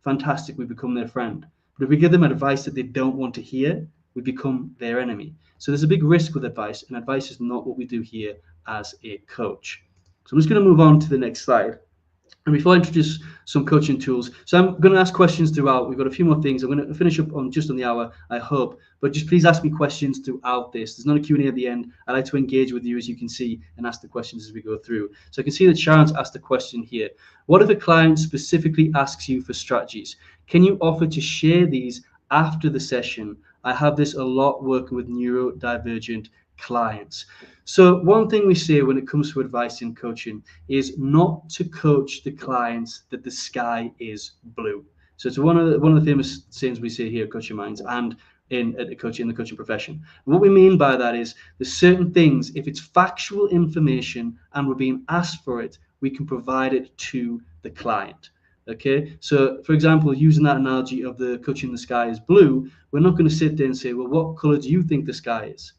fantastic, we become their friend. But if we give them advice that they don't want to hear, we become their enemy. So there's a big risk with advice, and advice is not what we do here as a coach. So I'm just going to move on to the next slide. And before I introduce some coaching tools, so I'm going to ask questions throughout. We've got a few more things. I'm going to finish up on just on the hour, I hope. But just please ask me questions throughout this. There's not a Q&A at the end. I like to engage with you, as you can see, and ask the questions as we go through. So I can see that Sharon's asked a question here. What if a client specifically asks you for strategies? Can you offer to share these after the session? I have this a lot working with neurodivergent clients. So one thing we say when it comes to advice in coaching is not to coach the clients that the sky is blue. So it's one of the famous sayings we say here at Coaching Minds and in the coaching profession. And what we mean by that is there's certain things, if it's factual information and we're being asked for it, we can provide it to the client. Okay, so for example, using that analogy of the coaching the sky is blue, we're not going to sit there and say, well, what color do you think the sky is?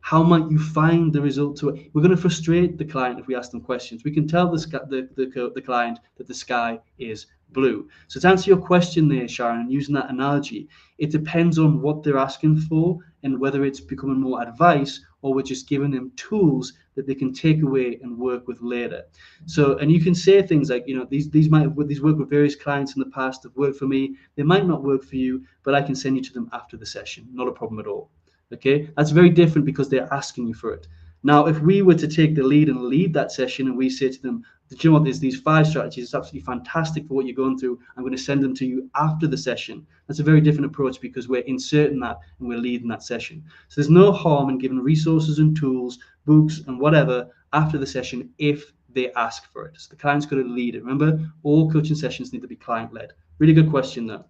How might you find the result to it? We're going to frustrate the client if we ask them questions. We can tell the client that the sky is blue. So to answer your question there, Sharon, using that analogy, it depends on what they're asking for and whether it's becoming more advice or we're just giving them tools that they can take away and work with later. So, and you can say things like, these work with various clients in the past have worked for me. They might not work for you, but I can send you to them after the session. Not a problem at all. Okay, that's very different because they're asking you for it. Now, if we were to take the lead and lead that session and we say to them, do you know what, there's these 5 strategies, it's absolutely fantastic for what you're going through, I'm going to send them to you after the session. That's a very different approach because we're inserting that and we're leading that session. So there's no harm in giving resources and tools, books and whatever after the session if they ask for it. So the client's got to lead it. Remember, all coaching sessions need to be client-led. Really good question though.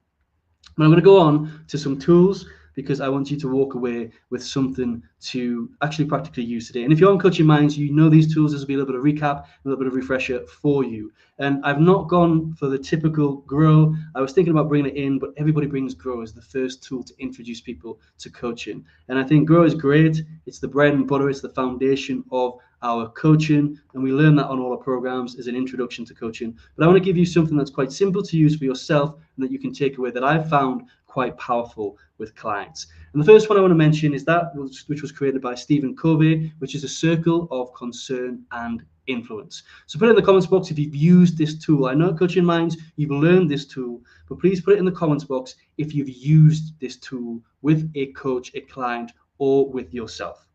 But I'm going to go on to some tools because I want you to walk away with something to actually practically use today. And if you're on Coaching Minds, you know these tools. This will be a little bit of recap, a little bit of refresher for you. And I've not gone for the typical Grow. I was thinking about bringing it in, but everybody brings Grow as the first tool to introduce people to coaching. And I think Grow is great. It's the bread and butter. It's the foundation of our coaching, and we learn that on all our programs as an introduction to coaching. But I want to give you something that's quite simple to use for yourself and that you can take away that I've found quite powerful with clients. And the first one I want to mention is that which was created by Stephen Covey, which is a circle of concern and influence. So put it in the comments box if you've used this tool. I know at Coaching Minds you've learned this tool, but please put it in the comments box if you've used this tool with a coach, a client, or with yourself.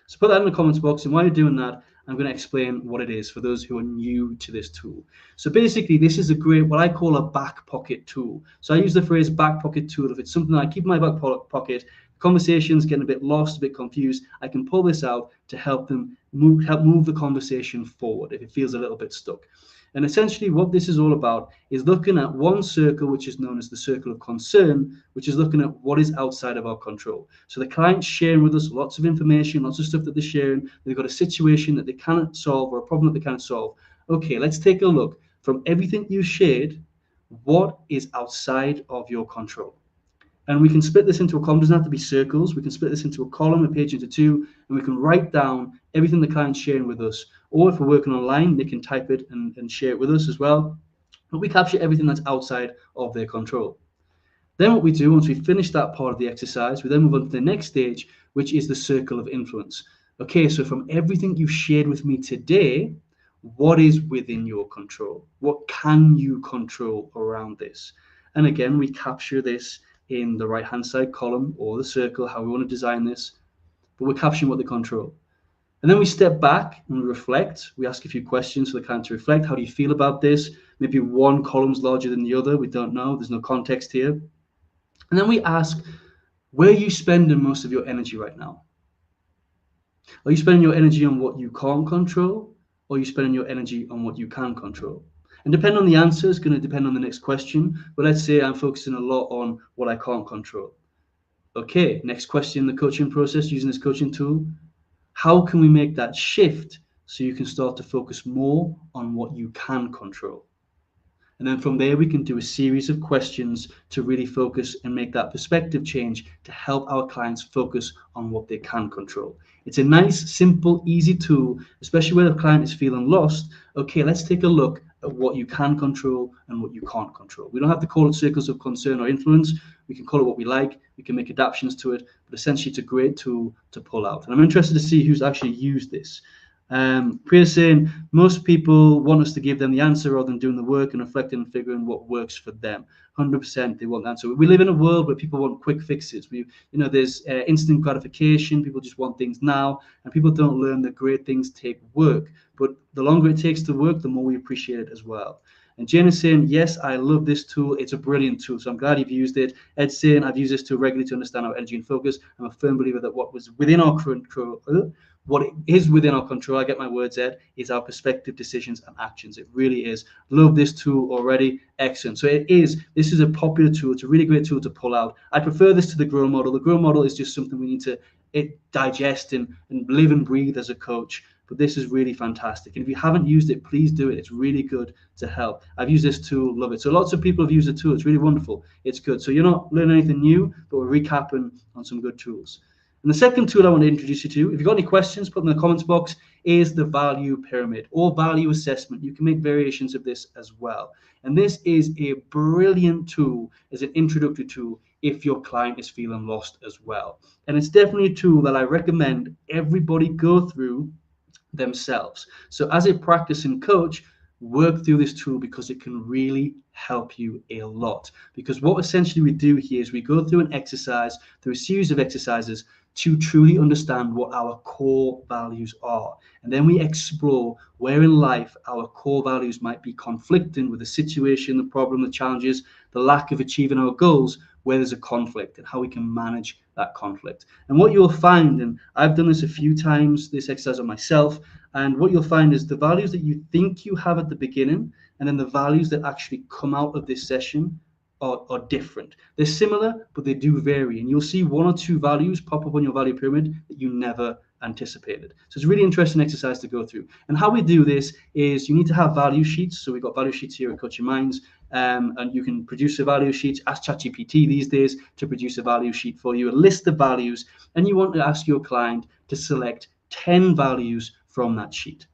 So put that in the comments box, and while you're doing that, I'm going to explain what it is for those who are new to this tool. So basically, this is a great, what I call a back pocket tool. So I use the phrase back pocket tool. If it's something I keep in my back pocket, conversations getting a bit lost, a bit confused, I can pull this out to help them move the conversation forward if it feels a little bit stuck. And essentially what this is all about is looking at one circle, which is known as the circle of concern, which is looking at what is outside of our control. So the client's sharing with us lots of information, lots of stuff that they're sharing. They've got a situation that they cannot solve or a problem that they cannot solve. Okay, let's take a look. From everything you shared, what is outside of your control? And we can split this into a column. It doesn't have to be circles. We can split this into a column, a page into 2, and we can write down everything the client's sharing with us. Or if we're working online, they can type it and share it with us as well. But we capture everything that's outside of their control. Then what we do, once we finish that part of the exercise, we then move on to the next stage, which is the circle of influence. Okay, so from everything you've shared with me today, what is within your control? What can you control around this? And again, we capture this in the right hand side column or the circle, how we want to design this, but we're capturing what they control. And then we step back and we reflect. We ask a few questions for the client to reflect. How do you feel about this? Maybe one column's larger than the other. We don't know. There's no context here. And then we ask, where are you spending most of your energy right now? Are you spending your energy on what you can't control, or are you spending your energy on what you can control? And depending on the answer, it's going to depend on the next question. But let's say I'm focusing a lot on what I can't control. Okay, next question in the coaching process using this coaching tool. How can we make that shift so you can start to focus more on what you can control? And then from there, we can do a series of questions to really focus and make that perspective change to help our clients focus on what they can control. It's a nice, simple, easy tool, especially when a client is feeling lost. Okay, let's take a look at what you can control and what you can't control. We don't have to call it circles of concern or influence. We can call it what we like. We can make adaptations to it, but essentially it's a great tool to pull out. And I'm interested to see who's actually used this. Priya's saying most people want us to give them the answer rather than doing the work and reflecting and figuring what works for them. 100% they want the answer. We live in a world where people want quick fixes. There's instant gratification. People just want things now, and people don't learn that great things take work. But the longer it takes to work, the more we appreciate it as well. And Jen is saying, yes, I love this tool. It's a brilliant tool. So I'm glad you've used it. Ed's saying, I've used this tool regularly to understand our energy and focus. I'm a firm believer that what was within our control, what is within our control, I get my words, Ed, is our perspective, decisions, and actions. It really is. Love this tool already. Excellent. So this is a popular tool. It's a really great tool to pull out. I prefer this to the Grow model. The Grow model is just something we need to digest and live and breathe as a coach. But this is really fantastic. And if you haven't used it, please do it. It's really good to help. I've used this tool, love it. So lots of people have used the tool. It's really wonderful. It's good. So you're not learning anything new, but we're recapping on some good tools. And the second tool I want to introduce you to, if you've got any questions, put them in the comments box, is the value pyramid or value assessment. You can make variations of this as well. And this is a brilliant tool as an introductory tool if your client is feeling lost as well. And it's definitely a tool that I recommend everybody go through themselves. So as a practicing coach, work through this tool because it can really help you a lot. Because what essentially we do here is we go through an exercise, through a series of exercises to truly understand what our core values are. And then we explore where in life our core values might be conflicting with the situation, the problem, the challenges, the lack of achieving our goals, where there's a conflict, and how we can manage that conflict. And what you'll find, and I've done this a few times, this exercise on myself, and what you'll find is the values that you think you have at the beginning and then the values that actually come out of this session are different. They're similar, but they do vary. And you'll see one or two values pop up on your value pyramid that you never anticipated. So it's a really interesting exercise to go through. And how we do this is you need to have value sheets. So we've got value sheets here at Coaching Minds. And you can produce a value sheet. Ask ChatGPT these days to produce a value sheet for you, a list of values. And you want to ask your client to select 10 values from that sheet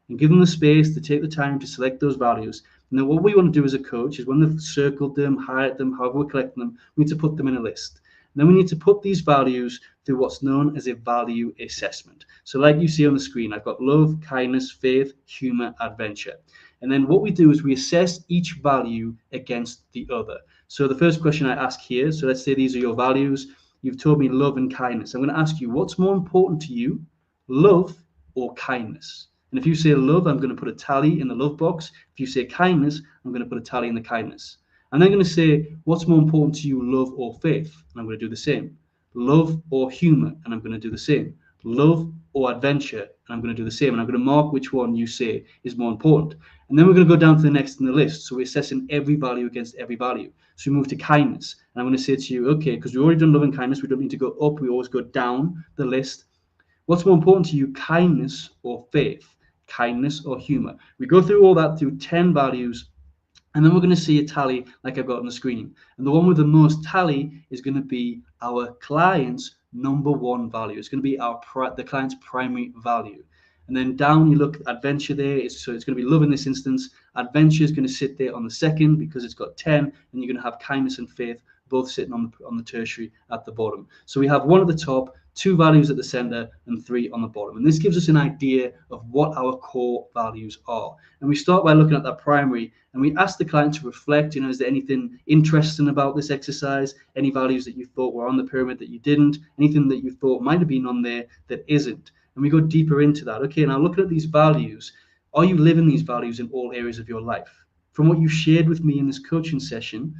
and give them the space to take the time to select those values. And then what we want to do as a coach is when they've circled them, highlighted them, however we're collecting them, we need to put them in a list. And then we need to put these values through what's known as a value assessment. So like you see on the screen, I've got love, kindness, faith, humor, adventure. And then what we do is we assess each value against the other. So the first question I ask here, so let's say these are your values. You've told me love and kindness. I'm going to ask you, what's more important to you, love or kindness? And if you say love, I'm going to put a tally in the love box. If you say kindness, I'm going to put a tally in the kindness. And then I'm going to say, what's more important to you, love or faith? And I'm going to do the same. Love or humor? And I'm going to do the same. Love or adventure? And I'm going to do the same. And I'm going to mark which one you say is more important. And then we're going to go down to the next in the list. So we're assessing every value against every value. So we move to kindness. And I'm going to say to you, okay, because we've already done love and kindness, we don't need to go up. We always go down the list. What's more important to you, kindness or faith? Kindness or humor? We go through all that through 10 values, and then we're going to see a tally like I've got on the screen. And the one with the most tally is going to be our client's number one value. It's going to be the client's primary value. And then down you look at adventure there. So it's going to be love in this instance. Adventure is going to sit there on the second because it's got 10, and you're going to have kindness and faith both sitting on the tertiary at the bottom. So we have one at the top, 2 values at the center, and 3 on the bottom. And this gives us an idea of what our core values are. And we start by looking at that primary, and we ask the client to reflect, is there anything interesting about this exercise? Any values that you thought were on the pyramid that you didn't? Anything that you thought might have been on there that isn't? And we go deeper into that. Okay, now looking at these values, are you living these values in all areas of your life? From what you shared with me in this coaching session,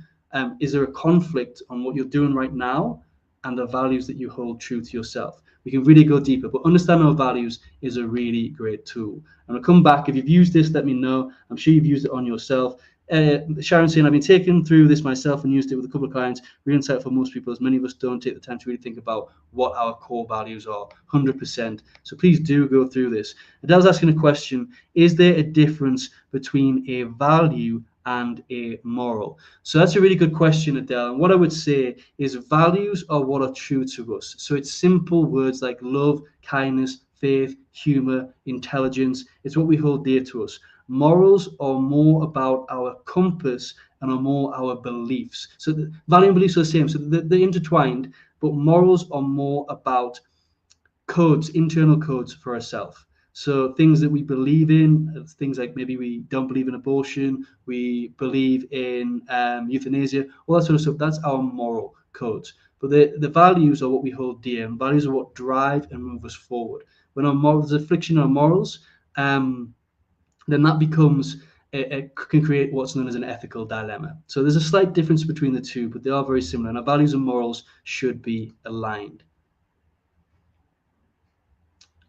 is there a conflict on what you're doing right now and the values that you hold true to yourself? We can really go deeper, but understanding our values is a really great tool. And I'll come back. If you've used this, let me know. I'm sure you've used it on yourself. Sharon saying, I've been taken through this myself and used it with a couple of clients. Really insightful for most people, as many of us don't take the time to really think about what our core values are, 100%. So please do go through this. Adele's asking a question, is there a difference between a value and a moral? So that's a really good question, Adele. And what I would say is values are what are true to us. So it's simple words like love, kindness, faith, humor, intelligence. It's what we hold dear to us. Morals are more about our compass and are more our beliefs. So the value and beliefs are the same. So they're intertwined, but morals are more about codes, internal codes for ourselves. So things that we believe in, things like maybe we don't believe in abortion, we believe in euthanasia, all that sort of stuff. That's our moral codes. But the values are what we hold dear, and values are what drive and move us forward. When there's a friction on morals, then that becomes can create what's known as an ethical dilemma. So there's a slight difference between the two, but they are very similar, and our values and morals should be aligned.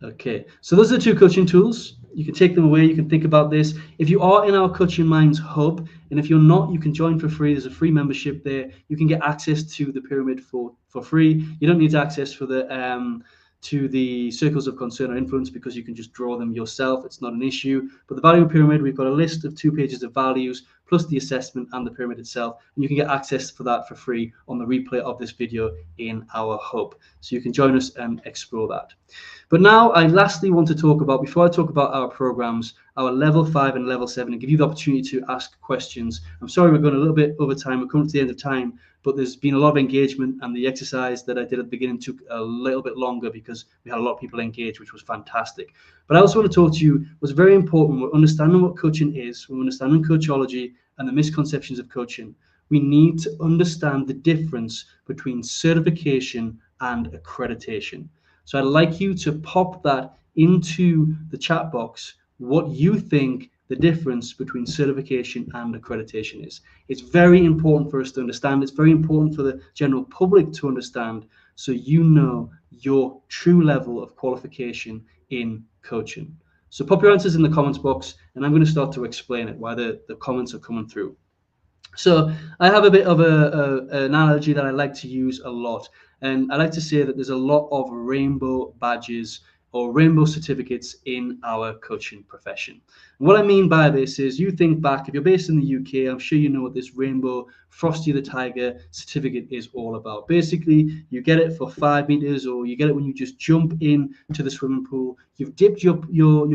Okay, so those are the 2 coaching tools. You can take them away. You can think about this. If you are in our Coaching Minds hub, and if you're not, you can join for free. There's a free membership there. You can get access to the pyramid for free. You don't need access for to the circles of concern or influence because you can just draw them yourself. It's not an issue. But the value pyramid, we've got a list of 2 pages of values plus the assessment and the pyramid itself. And you can get access for that for free on the replay of this video in our hub. So you can join us and explore that. But now I lastly want to talk about, before I talk about our programs, our level 5 and level 7, and give you the opportunity to ask questions. I'm sorry we're going a little bit over time. We're coming to the end of time, but there's been a lot of engagement, and the exercise that I did at the beginning took a little bit longer because we had a lot of people engaged, which was fantastic. But I also want to talk to you what's very important. We're understanding what coaching is, we're understanding coachology and the misconceptions of coaching. We need to understand the difference between certification and accreditation. So I'd like you to pop that into the chat box, what you think the difference between certification and accreditation is. It's very important for us to understand. It's very important for the general public to understand, so you know your true level of qualification in coaching. So pop your answers in the comments box, and I'm going to start to explain it, why the comments are coming through. So I have a bit of an analogy that I like to use a lot, and I like to say that there's a lot of rainbow badges or rainbow certificates in our coaching profession. And what I mean by this is, you think back, if you're based in the UK, I'm sure you know what this rainbow Frosty the Tiger certificate is all about. Basically, you get it for 5 meters, or you get it when you just jump in to the swimming pool. You've dipped your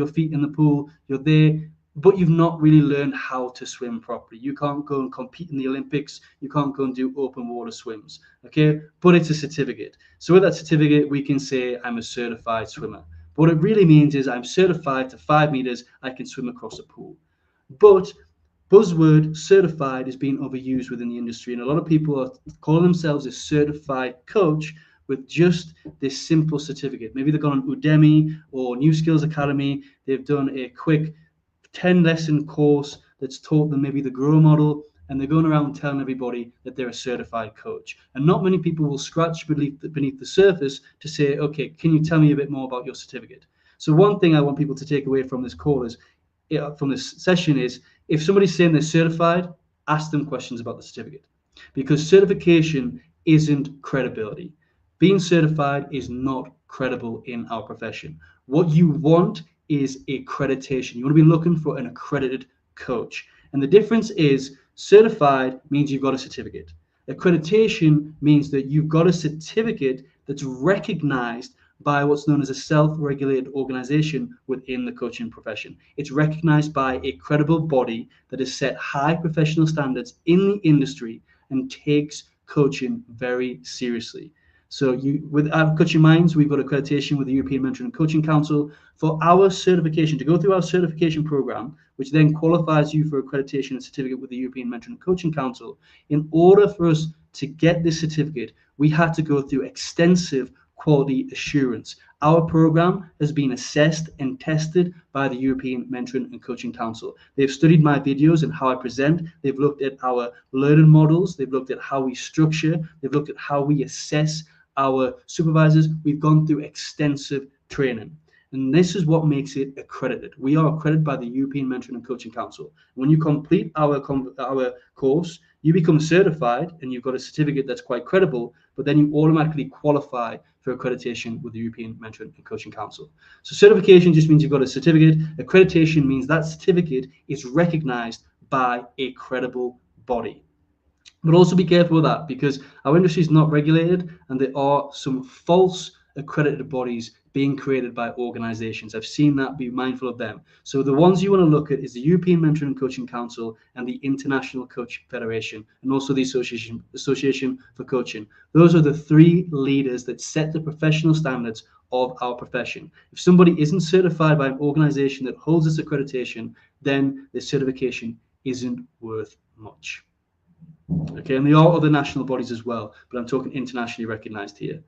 feet in the pool, you're there, but you've not really learned how to swim properly. You can't go and compete in the Olympics. You can't go and do open water swims, okay? But it's a certificate. So with that certificate, we can say I'm a certified swimmer. But what it really means is I'm certified to 5 meters, I can swim across a pool. But buzzword certified is being overused within the industry, and a lot of people are calling themselves a certified coach with just this simple certificate. Maybe they've gone on Udemy or New Skills Academy, they've done a quick 10 lesson course that's taught them maybe the grow model, and they're going around telling everybody that they're a certified coach. And not many people will scratch beneath the surface to say, okay, can you tell me a bit more about your certificate? So one thing I want people to take away from this call is, from this session, is if somebody's saying they're certified, ask them questions about the certificate, because certification isn't credibility. Being certified is not credible in our profession. What you want is accreditation. You want to be looking for an accredited coach. And the difference is, certified means you've got a certificate. Accreditation means that you've got a certificate that's recognized by what's known as a self-regulated organization within the coaching profession. It's recognized by a credible body that has set high professional standards in the industry and takes coaching very seriously. So with our Coaching Minds, we've got accreditation with the European Mentoring and Coaching Council for our certification, to go through our certification program, which then qualifies you for accreditation and certificate with the European Mentoring and Coaching Council. In order for us to get this certificate, we had to go through extensive quality assurance. Our program has been assessed and tested by the European Mentoring and Coaching Council. They've studied my videos and how I present. They've looked at our learning models. They've looked at how we structure. They've looked at how we assess our supervisors. We've gone through extensive training. And this is what makes it accredited. We are accredited by the European Mentoring and Coaching Council. When you complete our course, you become certified and you've got a certificate that's quite credible, but then you automatically qualify for accreditation with the European Mentoring and Coaching Council. So certification just means you've got a certificate. Accreditation means that certificate is recognized by a credible body. But also be careful with that, because our industry is not regulated and there are some false accredited bodies being created by organizations. I've seen that. Be mindful of them. So the ones you want to look at is the European Mentoring and Coaching Council and the International Coach Federation, and also the Association for Coaching. Those are the three leaders that set the professional standards of our profession. If somebody isn't certified by an organization that holds this accreditation, then the certification isn't worth much. Okay, and there are other national bodies as well, but I'm talking internationally recognized here.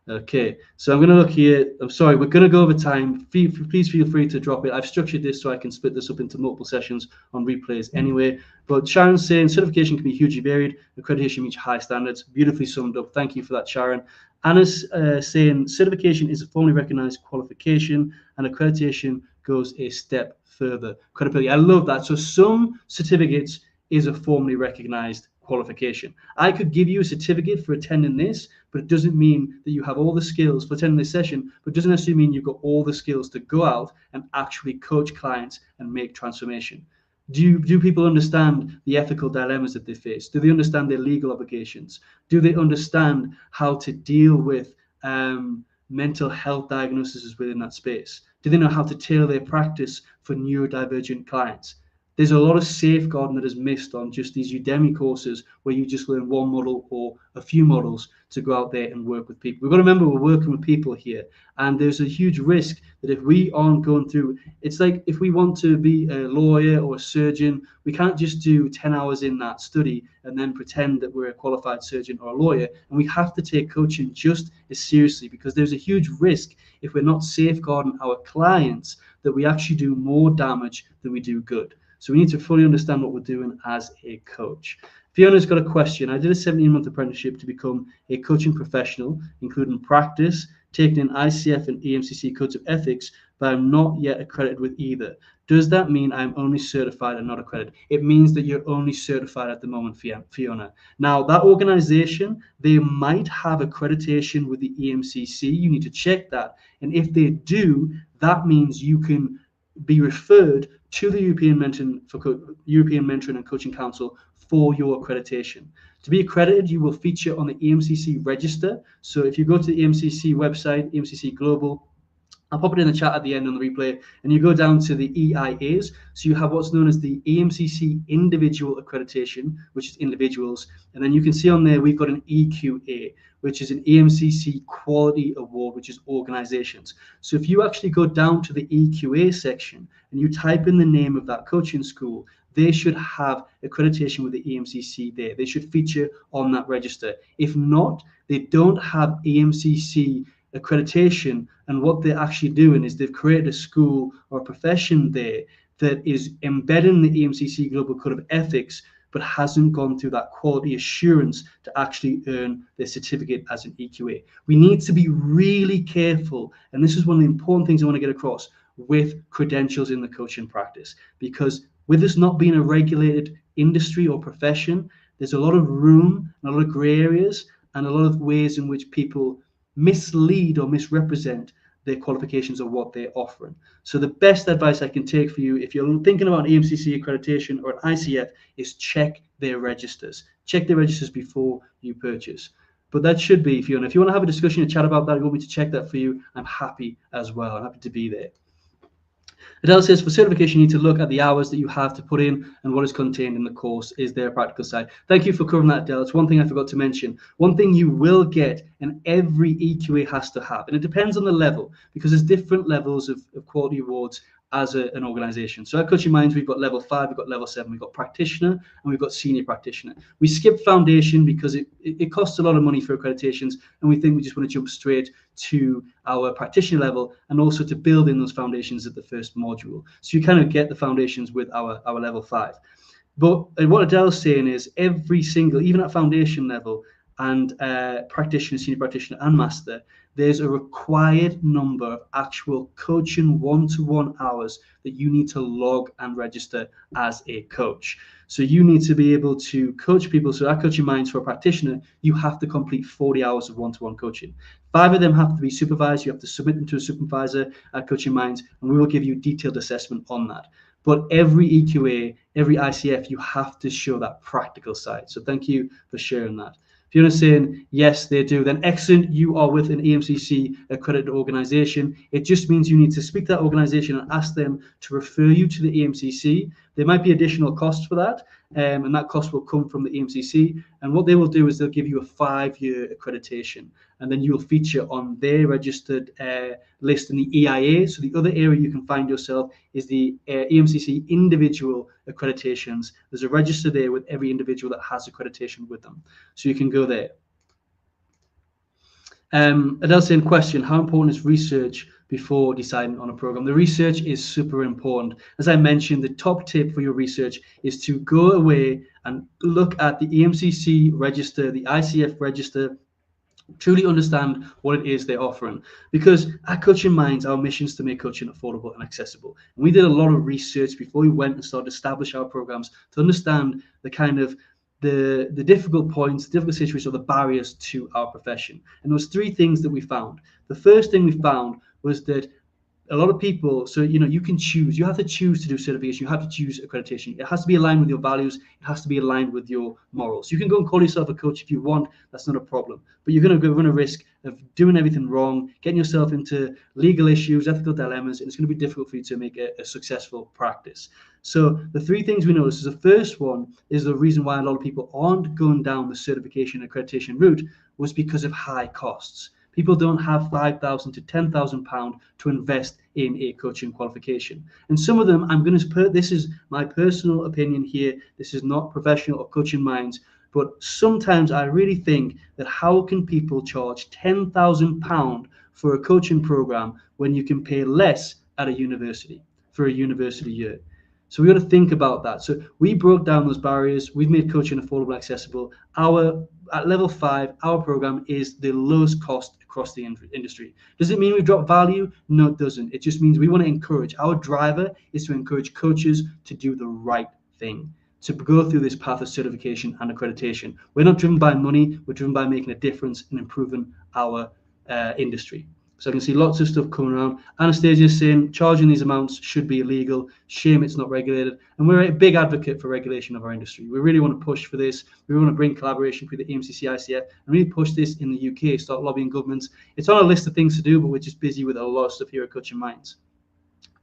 Okay, so I'm going to look here. I'm sorry, we're going to go over time. Please feel free to drop it. I've structured this so I can split this up into multiple sessions on replays anyway. But Sharon's saying certification can be hugely varied. Accreditation meets high standards. Beautifully summed up. Thank you for that, Sharon. Anna's saying certification is a formally recognized qualification, and accreditation goes a step further. Credibility. I love that. So some certificates is a formally recognized qualification. I could give you a certificate for attending this, but it doesn't mean that you have all the skills for attending this session, but it doesn't necessarily mean you've got all the skills to go out and actually coach clients and make transformation. Do people understand the ethical dilemmas that they face? Do they understand their legal obligations? Do they understand how to deal with mental health diagnoses within that space? Do they know how to tailor their practice for neurodivergent clients? There's a lot of safeguarding that is missed on just these Udemy courses where you just learn one model or a few models to go out there and work with people. We've got to remember we're working with people here, and there's a huge risk that if we aren't going through, it's like if we want to be a lawyer or a surgeon, we can't just do 10 hours in that study and then pretend that we're a qualified surgeon or a lawyer. And we have to take coaching just as seriously, because there's a huge risk if we're not safeguarding our clients that we actually do more damage than we do good. So we need to fully understand what we're doing as a coach. Fiona's got a question. I did a 17-month apprenticeship to become a coaching professional, including practice, taking an ICF and EMCC codes of ethics, but I'm not yet accredited with either. Does that mean I'm only certified and not accredited? It means that you're only certified at the moment, Fiona. Now, that organization, they might have accreditation with the EMCC. You need to check that. And if they do, that means you can be referred to the European Mentoring and Coaching Council for your accreditation. To be accredited, you will feature on the EMCC register. So if you go to the EMCC website, EMCC Global, I'll pop it in the chat at the end on the replay, and you go down to the EIAs. So you have what's known as the EMCC individual accreditation, which is individuals. And then you can see on there, we've got an EQA, which is an EMCC quality award, which is organizations. So if you actually go down to the EQA section and you type in the name of that coaching school, they should have accreditation with the EMCC there. They should feature on that register. If not, they don't have EMCC accreditation, and what they're actually doing is they've created a school or a profession there that is embedding the EMCC Global Code of Ethics, but hasn't gone through that quality assurance to actually earn their certificate as an EQA. We need to be really careful, and this is one of the important things I want to get across with credentials in the coaching practice, because with this not being a regulated industry or profession, there's a lot of room and a lot of gray areas and a lot of ways in which people mislead or misrepresent their qualifications or what they're offering. So the best advice I can take for you, if you're thinking about EMCC accreditation or an ICF, is check their registers. Check their registers before you purchase. But that should be, Fiona. If you want to have a discussion or chat about that, you want me to check that for you, I'm happy as well. I'm happy to be there. Adele says, for certification, you need to look at the hours that you have to put in and what is contained in the course. Is there a practical side? Thank you for covering that, Adele. It's one thing I forgot to mention. One thing you will get, and every EQA has to have, and it depends on the level, because there's different levels of quality awards as an organization. So at Coaching Minds, we've got level 5, we've got level 7, we've got practitioner, and we've got senior practitioner. We skip foundation because it costs a lot of money for accreditations, and we think we just want to jump straight to our practitioner level, and also to build in those foundations at the first module. So you kind of get the foundations with our level 5. But what Adele's saying is every single, even at foundation level, and practitioner, senior practitioner, and master, there's a required number of actual coaching one-to-one hours that you need to log and register as a coach. So you need to be able to coach people. So at Coaching Minds, for a practitioner, you have to complete 40 hours of one-to-one coaching. 5 of them have to be supervised. You have to submit them to a supervisor at Coaching Minds, and we will give you detailed assessment on that. But every EQA, every ICF, you have to show that practical side. So thank you for sharing that. If you're saying, yes, they do, then excellent, you are with an EMCC accredited organization. It just means you need to speak to that organization and ask them to refer you to the EMCC. There might be additional costs for that, and that cost will come from the EMCC. And what they will do is they'll give you a 5-year accreditation, and then you'll feature on their registered list in the EIA. So the other area you can find yourself is the EMCC individual accreditations. There's a register there with every individual that has accreditation with them. So you can go there. Adele's saying, question, how important is research before deciding on a program? The research is super important. As I mentioned, the top tip for your research is to go away and look at the EMCC register, the ICF register, truly understand what it is they're offering. Because at Coaching Minds, our mission is to make coaching affordable and accessible. And we did a lot of research before we went and started to establish our programs to understand the kind of the difficult points, difficult situations, or the barriers to our profession. And there was 3 things that we found. The first thing we found was that a lot of people, so you can choose, you have to choose to do certification, you have to choose accreditation. It has to be aligned with your values, it has to be aligned with your morals. You can go and call yourself a coach if you want, that's not a problem, but you're going to run a risk of doing everything wrong, getting yourself into legal issues, ethical dilemmas, and it's going to be difficult for you to make a successful practice. So the three things we notice is the first one is the reason why a lot of people aren't going down the certification accreditation route was because of high costs. People don't have £5,000 to £10,000 to invest in a coaching qualification. And some of them, I'm going to put, this is my personal opinion here, this is not professional or coaching minds, but sometimes I really think that how can people charge £10,000 for a coaching program when you can pay less at a university for a university year? So we got to think about that. So we broke down those barriers. We've made coaching affordable and accessible. At level 5, our program is the lowest cost across the industry. Does it mean we drop value? No, it doesn't. It just means we want to encourage. Our driver is to encourage coaches to do the right thing, to go through this path of certification and accreditation. We're not driven by money. We're driven by making a difference and improving our industry. So I can see lots of stuff coming around. Anastasia is saying charging these amounts should be illegal. Shame it's not regulated. And we're a big advocate for regulation of our industry. We really want to push for this. We want to bring collaboration with the EMCC, ICF, and really push this in the UK, start lobbying governments. It's on a list of things to do, but we're just busy with a lot of stuff here at Coaching Minds.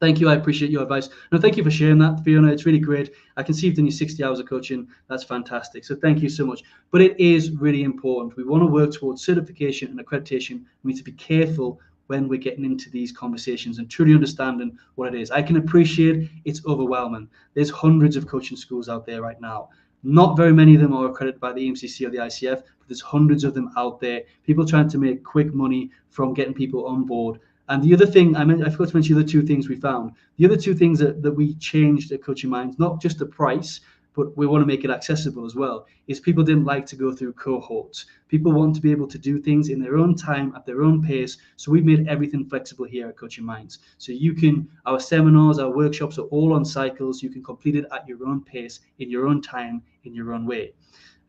Thank you. I appreciate your advice. No, thank you for sharing that, Fiona. It's really great. I can see you've done your 60 hours of coaching. That's fantastic. So thank you so much. But it is really important. We want to work towards certification and accreditation. We need to be careful when we're getting into these conversations and truly understanding what it is. I can appreciate it's overwhelming. There's hundreds of coaching schools out there right now. Not very many of them are accredited by the EMCC or the ICF, but there's hundreds of them out there. People trying to make quick money from getting people on board. And the other thing, I forgot to mention the other two things we found. The other two things that we changed at Coaching Minds, not just the price, but we want to make it accessible as well, is people didn't like to go through cohorts. People want to be able to do things in their own time, at their own pace. So we've made everything flexible here at Coaching Minds. So you can, our seminars, our workshops are all on cycles. You can complete it at your own pace, in your own time, in your own way.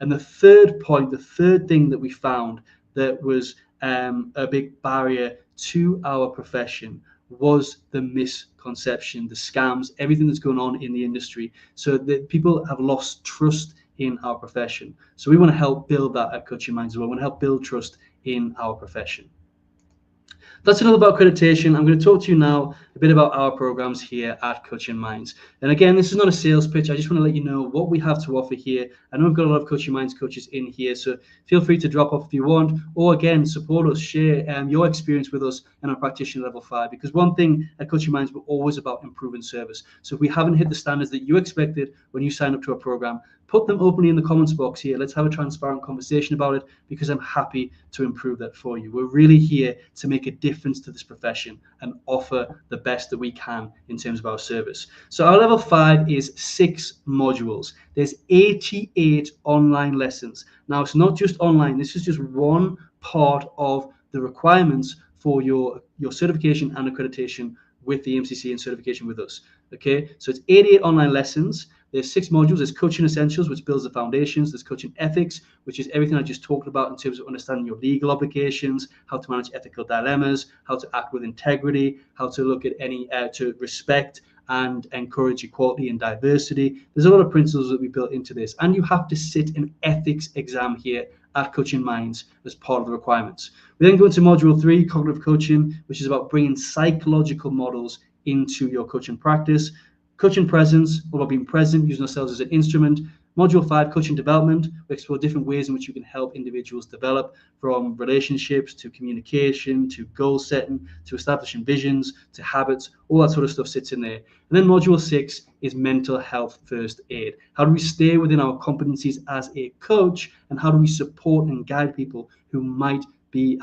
And the third point, the third thing that we found that was a big barrier to our profession was the misconception, the scams, everything that's going on in the industry. So that people have lost trust in our profession. So we want to help build that at Coaching Minds as well. We want to help build trust in our profession. That's enough about accreditation. I'm going to talk to you now a bit about our programs here at Coaching Minds. And again, this is not a sales pitch. I just want to let you know what we have to offer here. I know we've got a lot of Coaching Minds coaches in here, so feel free to drop off if you want, or again, support us, share your experience with us in our practitioner level 5, because one thing at Coaching Minds, we're always about improving service. So if we haven't hit the standards that you expected when you sign up to a program, put them openly in the comments box here. Let's have a transparent conversation about it, because I'm happy to improve that for you. We're really here to make a difference to this profession and offer the best that we can in terms of our service. So our level 5 is 6 modules. There's 88 online lessons. Now, it's not just online. This is just one part of the requirements for your certification and accreditation with the EMCC and certification with us. Okay, so it's 88 online lessons. There's 6 modules. There's Coaching Essentials, which builds the foundations. There's Coaching Ethics, which is everything I just talked about in terms of understanding your legal obligations, how to manage ethical dilemmas, how to act with integrity, how to look at to respect and encourage equality and diversity. There's a lot of principles that we built into this. And you have to sit an ethics exam here at Coaching Minds as part of the requirements. We then go into Module 3, Cognitive Coaching, which is about bringing psychological models into your coaching practice. Coaching Presence, all about being present, using ourselves as an instrument. Module 5, Coaching Development. We explore different ways in which you can help individuals develop, from relationships to communication to goal setting to establishing visions to habits. All that sort of stuff sits in there. And then Module 6 is Mental Health First Aid. How do we stay within our competencies as a coach, and how do we support and guide people who might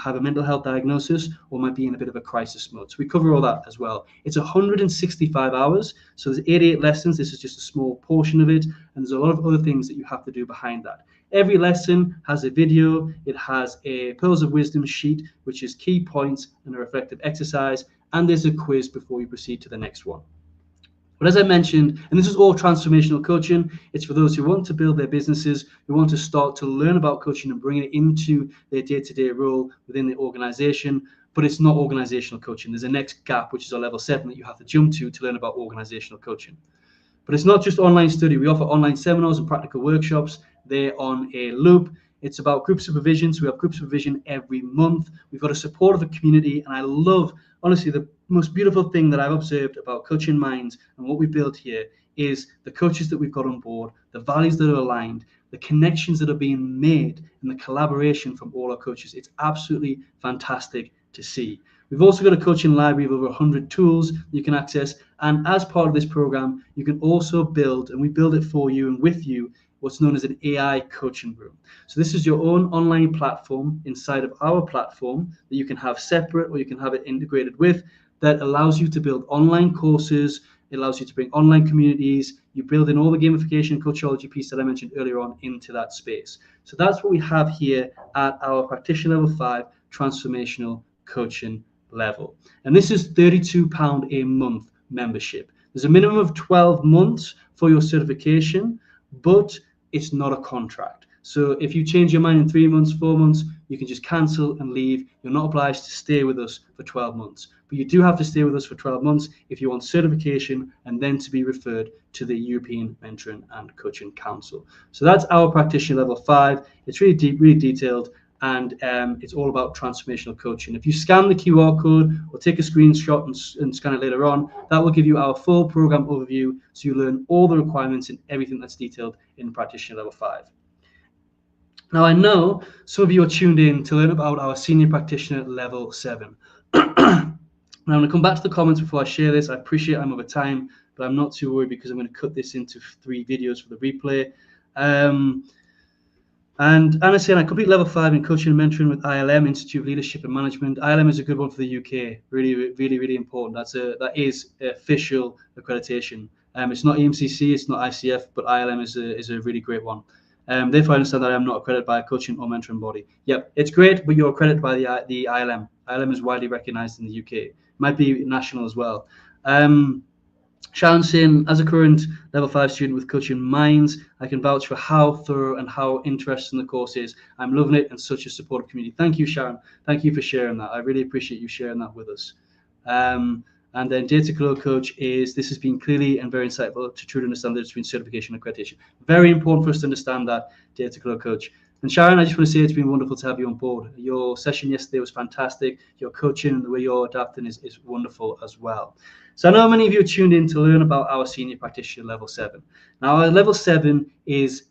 have a mental health diagnosis or might be in a bit of a crisis mode. So we cover all that as well. It's 165 hours. So there's 88 lessons. This is just a small portion of it. And there's a lot of other things that you have to do behind that. Every lesson has a video. It has a Pearls of Wisdom sheet, which is key points and a reflective exercise. And there's a quiz before we proceed to the next one. But as I mentioned, and this is all transformational coaching, it's for those who want to build their businesses, who want to start to learn about coaching and bring it into their day-to-day role within the organization. But it's not organizational coaching. There's a next gap, which is a level 7 that you have to jump to learn about organizational coaching. But it's not just online study. We offer online seminars and practical workshops. They're on a loop. It's about group supervision. So we have group supervision every month. We've got a supportive community, and I love, honestly, the most beautiful thing that I've observed about Coaching Minds and what we built here is the coaches that we've got on board, the values that are aligned, the connections that are being made, and the collaboration from all our coaches. It's absolutely fantastic to see. We've also got a coaching library of over 100 tools you can access. And as part of this program, you can also build, and we build it for you and with you, what's known as an AI coaching room. So this is your own online platform inside of our platform that you can have separate or you can have it integrated with, that allows you to build online courses. It allows you to bring online communities. You build in all the gamification and Coachology piece that I mentioned earlier on into that space. So that's what we have here at our practitioner level 5 transformational coaching level. And this is £32 a month membership. There's a minimum of 12 months for your certification, but it's not a contract. So if you change your mind in 3 months, 4 months, you can just cancel and leave. You're not obliged to stay with us for 12 months. But you do have to stay with us for 12 months if you want certification and then to be referred to the European Mentoring and Coaching Council. So that's our practitioner level 5. It's really deep, really detailed, and it's all about transformational coaching. If you scan the QR code or take a screenshot and scan it later on, that will give you our full program overview, so you learn all the requirements and everything that's detailed in practitioner level 5. Now, I know some of you are tuned in to learn about our senior practitioner level 7. Now, I'm going to come back to the comments before I share this. I appreciate I'm over time, but I'm not too worried because I'm going to cut this into 3 videos for the replay. And Anna said, I complete level 5 in coaching and mentoring with ILM, Institute of Leadership and Management. ILM is a good one for the UK. Really, really, really important. That is official accreditation. It's not EMCC, it's not ICF, but ILM is a really great one. Therefore, I understand that I'm not accredited by a coaching or mentoring body. Yep, it's great, but you're accredited by the ILM. ILM is widely recognized in the UK. It might be national as well. Sharon saying, as a current level 5 student with Coaching Minds, I can vouch for how thorough and how interesting the course is. I'm loving it and such a supportive community. Thank you, Sharon. Thank you for sharing that. I really appreciate you sharing that with us. And then Data Flow Coach is, this has been clearly and very insightful to truly understand the difference between certification and accreditation. Very important for us to understand that, Data Flow Coach. And Sharon, I just want to say it's been wonderful to have you on board. Your session yesterday was fantastic. Your coaching and the way you're adapting is wonderful as well. So I know many of you are tuned in to learn about our senior practitioner level 7. Now, our level 7 it's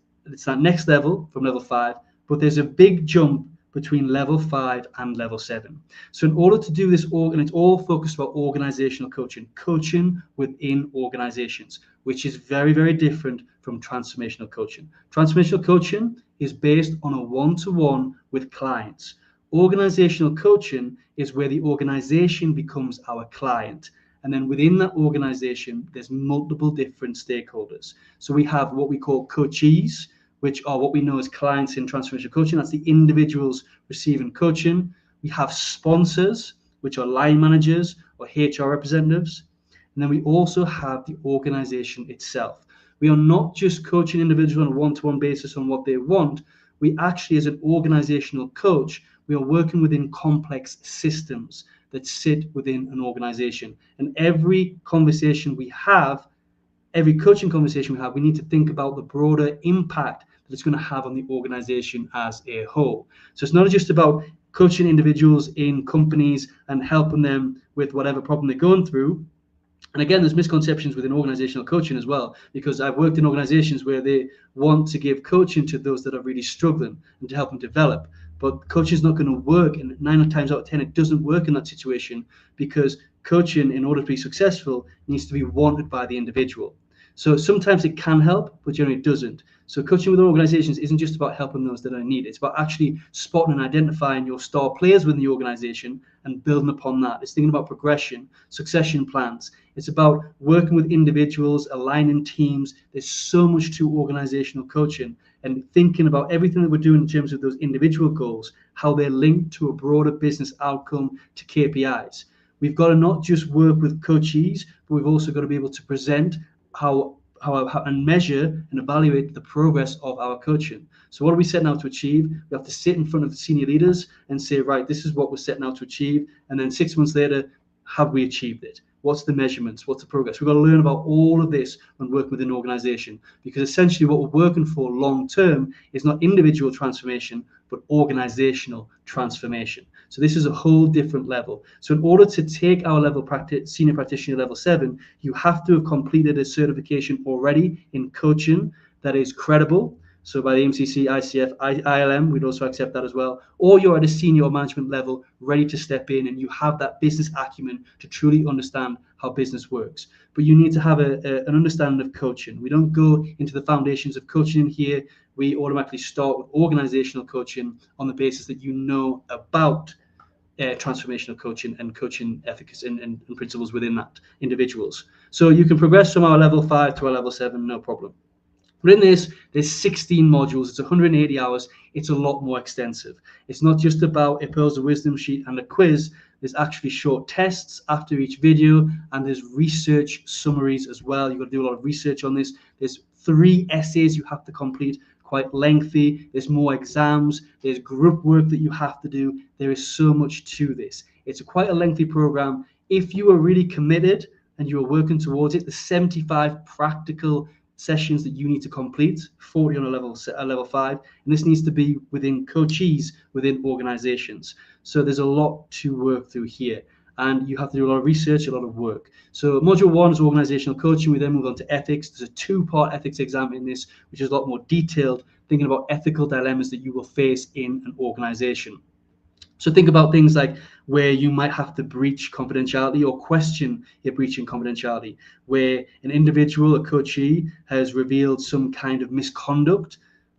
that next level from level 5, but there's a big jump between level 5 and level 7. So in order to do this, and it's all focused about organizational coaching within organizations, which is very, very different from transformational coaching. Transformational coaching is based on a one-to-one with clients. Organizational coaching is where the organization becomes our client. And then within that organization, there's multiple different stakeholders. So we have what we call coachees, which are what we know as clients in transformational coaching. That's the individuals receiving coaching. We have sponsors, which are line managers or HR representatives. And then we also have the organization itself. We are not just coaching individuals on a one-to-one basis on what they want. We actually, as an organizational coach, we are working within complex systems that sit within an organization. And every conversation we have, every coaching conversation we have, we need to think about the broader impact that it's going to have on the organization as a whole. So it's not just about coaching individuals in companies and helping them with whatever problem they're going through. And again, there's misconceptions within organizational coaching as well, because I've worked in organizations where they want to give coaching to those that are really struggling and to help them develop. But coaching is not going to work, and 9 times out of 10, it doesn't work in that situation, because coaching, in order to be successful, needs to be wanted by the individual. So sometimes it can help, but generally it doesn't. So coaching with organizations isn't just about helping those that are in need. It's about actually spotting and identifying your star players within the organization and building upon that. It's thinking about progression, succession plans. It's about working with individuals, aligning teams. There's so much to organizational coaching, and thinking about everything that we're doing in terms of those individual goals, how they're linked to a broader business outcome, to KPIs. We've got to not just work with coachees, but we've also got to be able to present how and measure and evaluate the progress of our coaching. So what are we setting out to achieve? We have to sit in front of the senior leaders and say, right, this is what we're setting out to achieve. And then 6 months later, have we achieved it? What's the measurements? What's the progress? We've got to learn about all of this when working with an organization, because essentially what we're working for long term is not individual transformation, but organizational transformation. So this is a whole different level. So in order to take our senior practitioner level 7, you have to have completed a certification already in coaching that is credible. So by the MCC, ICF, ILM, we'd also accept that as well. Or you're at a senior or management level, ready to step in, and you have that business acumen to truly understand how business works. But you need to have an understanding of coaching. We don't go into the foundations of coaching in here. We automatically start with organizational coaching on the basis that you know about transformational coaching and coaching ethics and principles within that individuals. So you can progress from our level 5 to our level 7, no problem. But in this, there's 16 modules, it's 180 hours, it's a lot more extensive. It's not just about a pearls of wisdom sheet and a quiz, there's actually short tests after each video, and there's research summaries as well. You've got to do a lot of research on this. There's 3 essays you have to complete, quite lengthy. There's more exams, there's group work that you have to do. There is so much to this. It's quite a lengthy program. If you are really committed and you are working towards it, the 75 practical sessions that you need to complete, 40 on a level 5, and this needs to be within coachees, within organizations. So there's a lot to work through here, and you have to do a lot of research, a lot of work. So module 1 is organizational coaching. We then move on to ethics. There's a 2-part ethics exam in this, which is a lot more detailed, thinking about ethical dilemmas that you will face in an organization. So think about things like where you might have to breach confidentiality or question your breaching confidentiality, where an individual, a coachee, has revealed some kind of misconduct.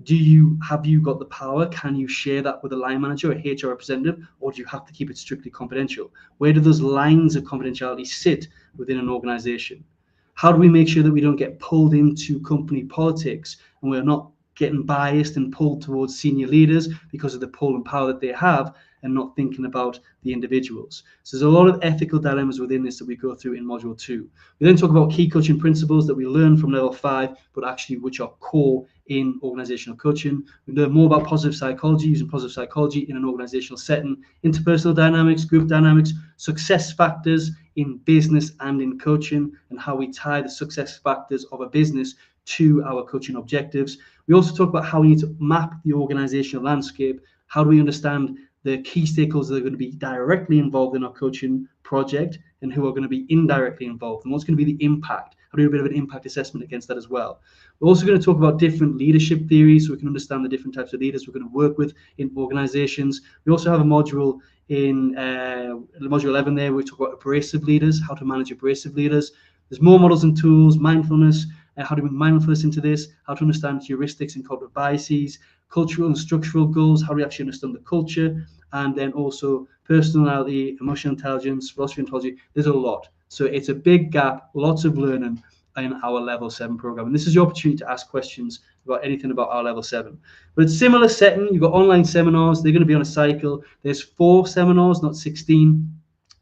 Have you got the power? Can you share that with a line manager or HR representative, or do you have to keep it strictly confidential? Where do those lines of confidentiality sit within an organization? How do we make sure that we don't get pulled into company politics and we're not getting biased and pulled towards senior leaders because of the pull and power that they have, and not thinking about the individuals? So there's a lot of ethical dilemmas within this that we go through in module 2. We then talk about key coaching principles that we learn from level 5, but actually which are core in organizational coaching. We learn more about positive psychology, using positive psychology in an organizational setting, interpersonal dynamics, group dynamics, success factors in business and in coaching, and how we tie the success factors of a business to our coaching objectives. We also talk about how we need to map the organizational landscape. How do we understand the key stakeholders that are going to be directly involved in our coaching project and who are going to be indirectly involved, and what's going to be the impact? How do we do a bit of an impact assessment against that as well? We're also going to talk about different leadership theories so we can understand the different types of leaders we're going to work with in organizations. We also have a module in module 11 there, we talk about abrasive leaders, how to manage abrasive leaders. There's more models and tools, mindfulness, how to bring mindfulness into this, how to understand heuristics and corporate biases, cultural and structural goals, how do we actually understand the culture, and then also personality, emotional intelligence, philosophy and ontology. There's a lot. So it's a big gap, lots of learning in our level 7 program. And this is your opportunity to ask questions about anything about our level 7. But it's similar setting. You've got online seminars. They're going to be on a cycle. There's 4 seminars, not 16.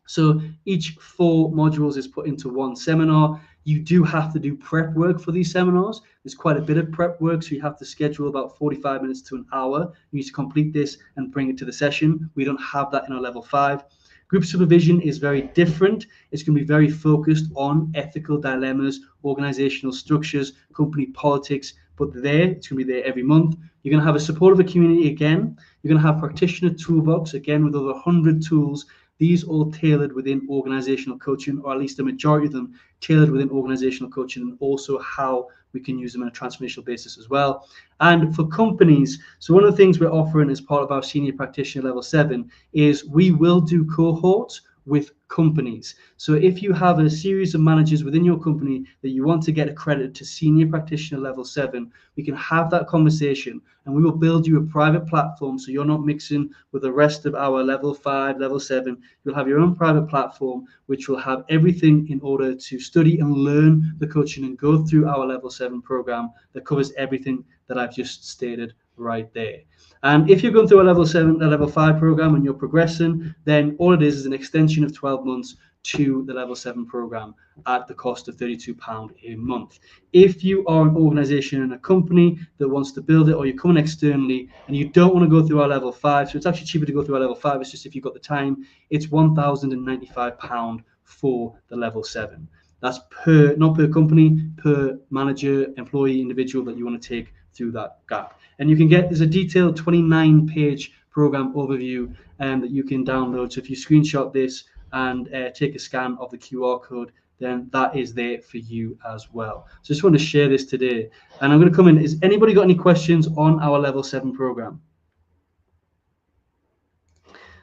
So each 4 modules is put into one seminar. You do have to do prep work for these seminars. There's quite a bit of prep work, so you have to schedule about 45 minutes to an hour. You need to complete this and bring it to the session. We don't have that in our level 5. Group supervision is very different. It's going to be very focused on ethical dilemmas, organizational structures, company politics, but it's going to be there every month. You're going to have a supportive community again. You're going to have practitioner toolbox, again, with over 100 tools. These all tailored within organizational coaching, or at least the majority of them tailored within organizational coaching, and also how we can use them on a transformational basis as well. And for companies, so one of the things we're offering as part of our senior practitioner level 7 is we will do cohorts with companies. So if you have a series of managers within your company that you want to get accredited to senior practitioner level 7, we can have that conversation, and we will build you a private platform so you're not mixing with the rest of our level 5, level 7. You'll have your own private platform which will have everything in order to study and learn the coaching and go through our level 7 program that covers everything that I've just stated right there. And if you're going through a level 7, a level 5 program and you're progressing, then all it is an extension of 12 months to the level 7 program at the cost of £32 a month. If you are an organization and a company that wants to build it, or you're coming externally and you don't want to go through our level 5, so it's actually cheaper to go through our level 5, it's just if you've got the time, it's £1,095 for the level 7. That's not per company, per manager, employee, individual that you want to take through that gap. And you can there's a detailed 29-page program overview that you can download. So if you screenshot this and take a scan of the QR code, then that is there for you as well. So just want to share this today. And I'm going to come in. Has anybody got any questions on our level 7 program?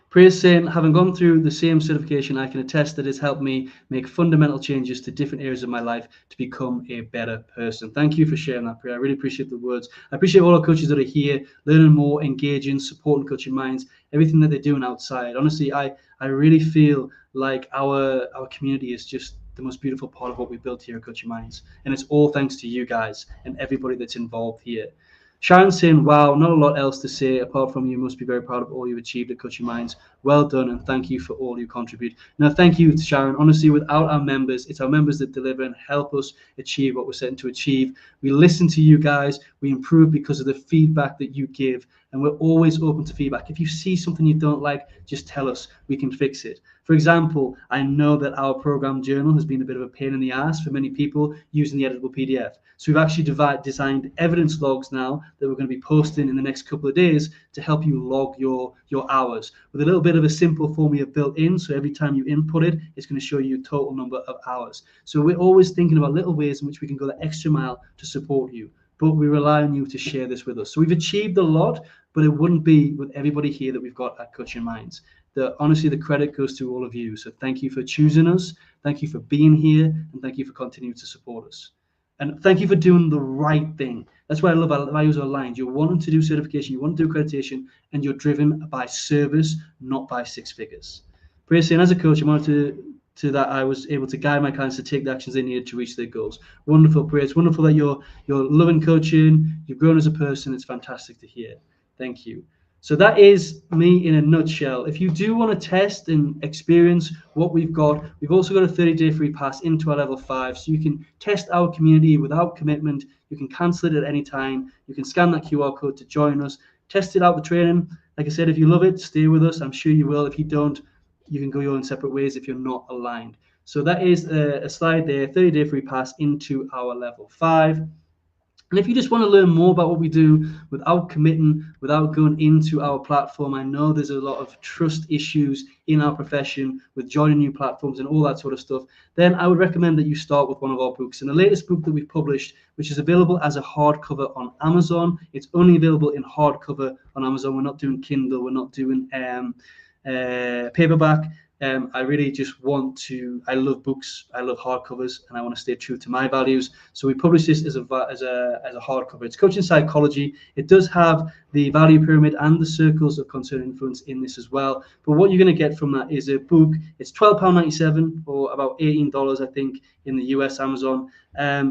Priya's saying, having gone through the same certification, I can attest that it's helped me make fundamental changes to different areas of my life to become a better person. Thank you for sharing that, Priya. I really appreciate the words. I appreciate all our coaches that are here, learning more, engaging, supporting Coaching Minds, everything that they're doing outside. Honestly, I really feel like our community is just the most beautiful part of what we built here at Coaching Minds. And it's all thanks to you guys and everybody that's involved here. Sharon's saying, wow, not a lot else to say apart from you must be very proud of all you've achieved at Coaching Minds. Well done, and thank you for all you contribute. Now, thank you, Sharon. Honestly, without our members, it's our members that deliver and help us achieve what we're setting to achieve. We listen to you guys. We improve because of the feedback that you give, and we're always open to feedback. If you see something you don't like, just tell us. We can fix it. For example, I know that our program journal has been a bit of a pain in the ass for many people using the editable PDF. So we've actually designed evidence logs now that we're going to be posting in the next couple of days to help you log your hours with a little bit of a simple formula built in. So every time you input it, it's going to show you total number of hours. So we're always thinking about little ways in which we can go the extra mile to support you. But we rely on you to share this with us. So we've achieved a lot, but it wouldn't be with everybody here that we've got at Coaching Minds. Honestly, the credit goes to all of you. So thank you for choosing us. Thank you for being here. And thank you for continuing to support us. And thank you for doing the right thing. That's why I love our values are aligned. You're wanting to do certification, you want to do accreditation, and you're driven by service, not by six figures. Priya saying, as a coach, I wanted to that I was able to guide my clients to take the actions they needed to reach their goals. Wonderful, Priya. It's wonderful that you're loving coaching, you've grown as a person. It's fantastic to hear. Thank you. So that is me in a nutshell. If you do want to test and experience what we've got, we've also got a 30-day free pass into our level 5. So you can test our community without commitment. You can cancel it at any time. You can scan that QR code to join us. Test it out, the training. Like I said, if you love it, stay with us. I'm sure you will. If you don't, you can go your own separate ways if you're not aligned. So that is a slide there, 30-day free pass into our level 5. And if you just want to learn more about what we do without committing, without going into our platform, I know there's a lot of trust issues in our profession with joining new platforms and all that sort of stuff, then I would recommend that you start with one of our books. And the latest book that we've published, which is available as a hardcover on Amazon, it's only available in hardcover on Amazon. We're not doing Kindle, we're not doing paperback. I really just I love books, I love hardcovers, and I want to stay true to my values. So we publish this as a hardcover. It's Coaching Psychology. It does have the value pyramid and the circles of concern and influence in this as well. But what you're going to get from that is a book. It's £12.97 or about $18, I think, in the US Amazon.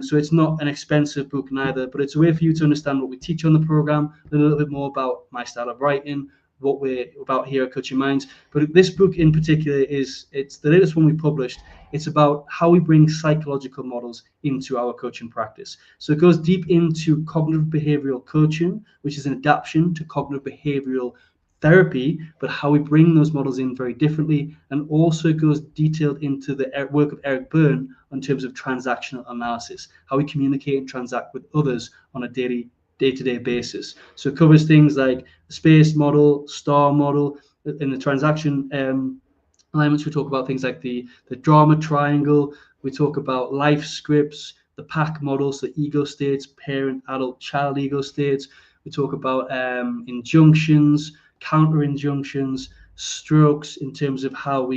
So it's not an expensive book neither, but it's a way for you to understand what we teach on the program, a little bit more about my style of writing, what we're about here at Coaching Minds. But this book in particular it's the latest one we published. It's about how we bring psychological models into our coaching practice. So it goes deep into cognitive behavioral coaching, which is an adaptation to cognitive behavioral therapy, but how we bring those models in very differently, and also goes detailed into the work of Eric Berne in terms of transactional analysis, how we communicate and transact with others on a day-to-day basis. So it covers things like the space model, star model. In the transaction alignments, we talk about things like the drama triangle. We talk about life scripts, the pack models, the ego states, parent, adult, child ego states. We talk about injunctions, counter injunctions, strokes in terms of how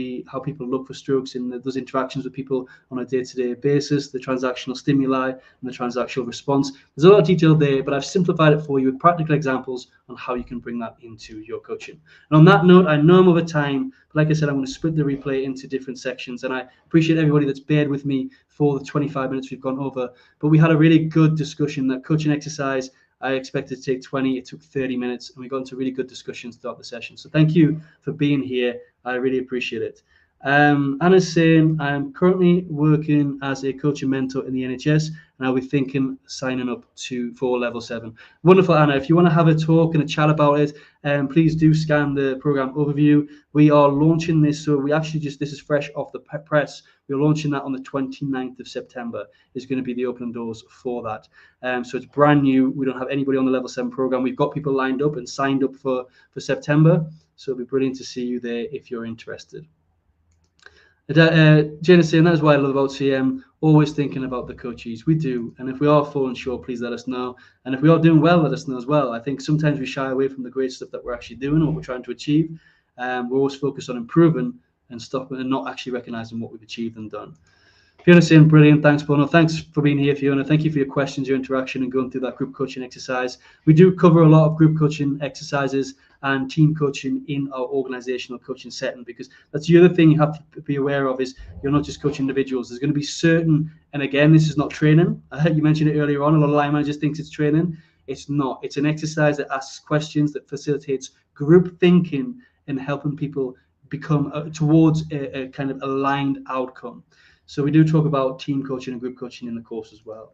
people look for strokes in those interactions with people on a day-to-day basis, the transactional stimuli and the transactional response. There's a lot of detail there, but I've simplified it for you with practical examples on how you can bring that into your coaching. And on that note, I know I'm over time, but like I said, I'm going to split the replay into different sections, and I appreciate everybody that's bared with me for the 25 minutes we've gone over. But we had a really good discussion. That coaching exercise I expected to take 20, it took 30 minutes, and we got into really good discussions throughout the session. So thank you for being here. I really appreciate it. Anna's saying, I'm currently working as a coach and mentor in the NHS and I'll be thinking signing up for level 7. Wonderful, Anna. If you want to have a talk and a chat about it, please do scan the program overview. We are launching this, so we actually this is fresh off the press. We're launching that on the 29th of September. Is going to be the open doors for that. So it's brand new. We don't have anybody on the level 7 program. We've got people lined up and signed up for September. So it'll be brilliant to see you there if you're interested. Jane is saying that is what I love about CM, always thinking about the coaches. We do. And if we are falling short, please let us know. And if we are doing well, let us know as well. I think sometimes we shy away from the great stuff that we're actually doing or what we're trying to achieve. We're always focused on improving and stopping and not actually recognizing what we've achieved and done. Fiona saying, brilliant. Thanks, Bono. Thanks for being here, Fiona. Thank you for your questions, your interaction, and going through that group coaching exercise. We do cover a lot of group coaching exercises and team coaching in our organizational coaching setting, because that's the other thing you have to be aware of is you're not just coaching individuals. There's going to be certain, and again, this is not training. You mentioned it earlier on. A lot of line managers think it's training. It's not. It's an exercise that asks questions, that facilitates group thinking and helping people become towards a kind of aligned outcome. So we do talk about team coaching and group coaching in the course as well.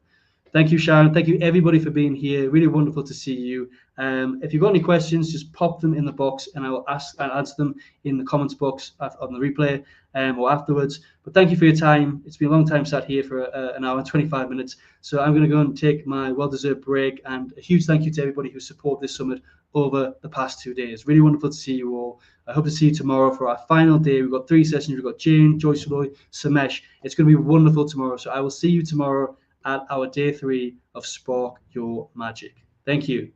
Thank you, Sharon. Thank you, everybody, for being here. Really wonderful to see you. If you've got any questions, just pop them in the box, and I will answer them in the comments box on the replay or afterwards. But thank you for your time. It's been a long time sat here for an hour and 25 minutes. So I'm going to go and take my well-deserved break. And a huge thank you to everybody who supported this summit over the past 2 days. Really wonderful to see you all. I hope to see you tomorrow for our final day. We've got 3 sessions. We've got Jane, Joyce Roy, Samesh. It's going to be wonderful tomorrow. So I will see you tomorrow at our day 3 of Spark Your Magic. Thank you.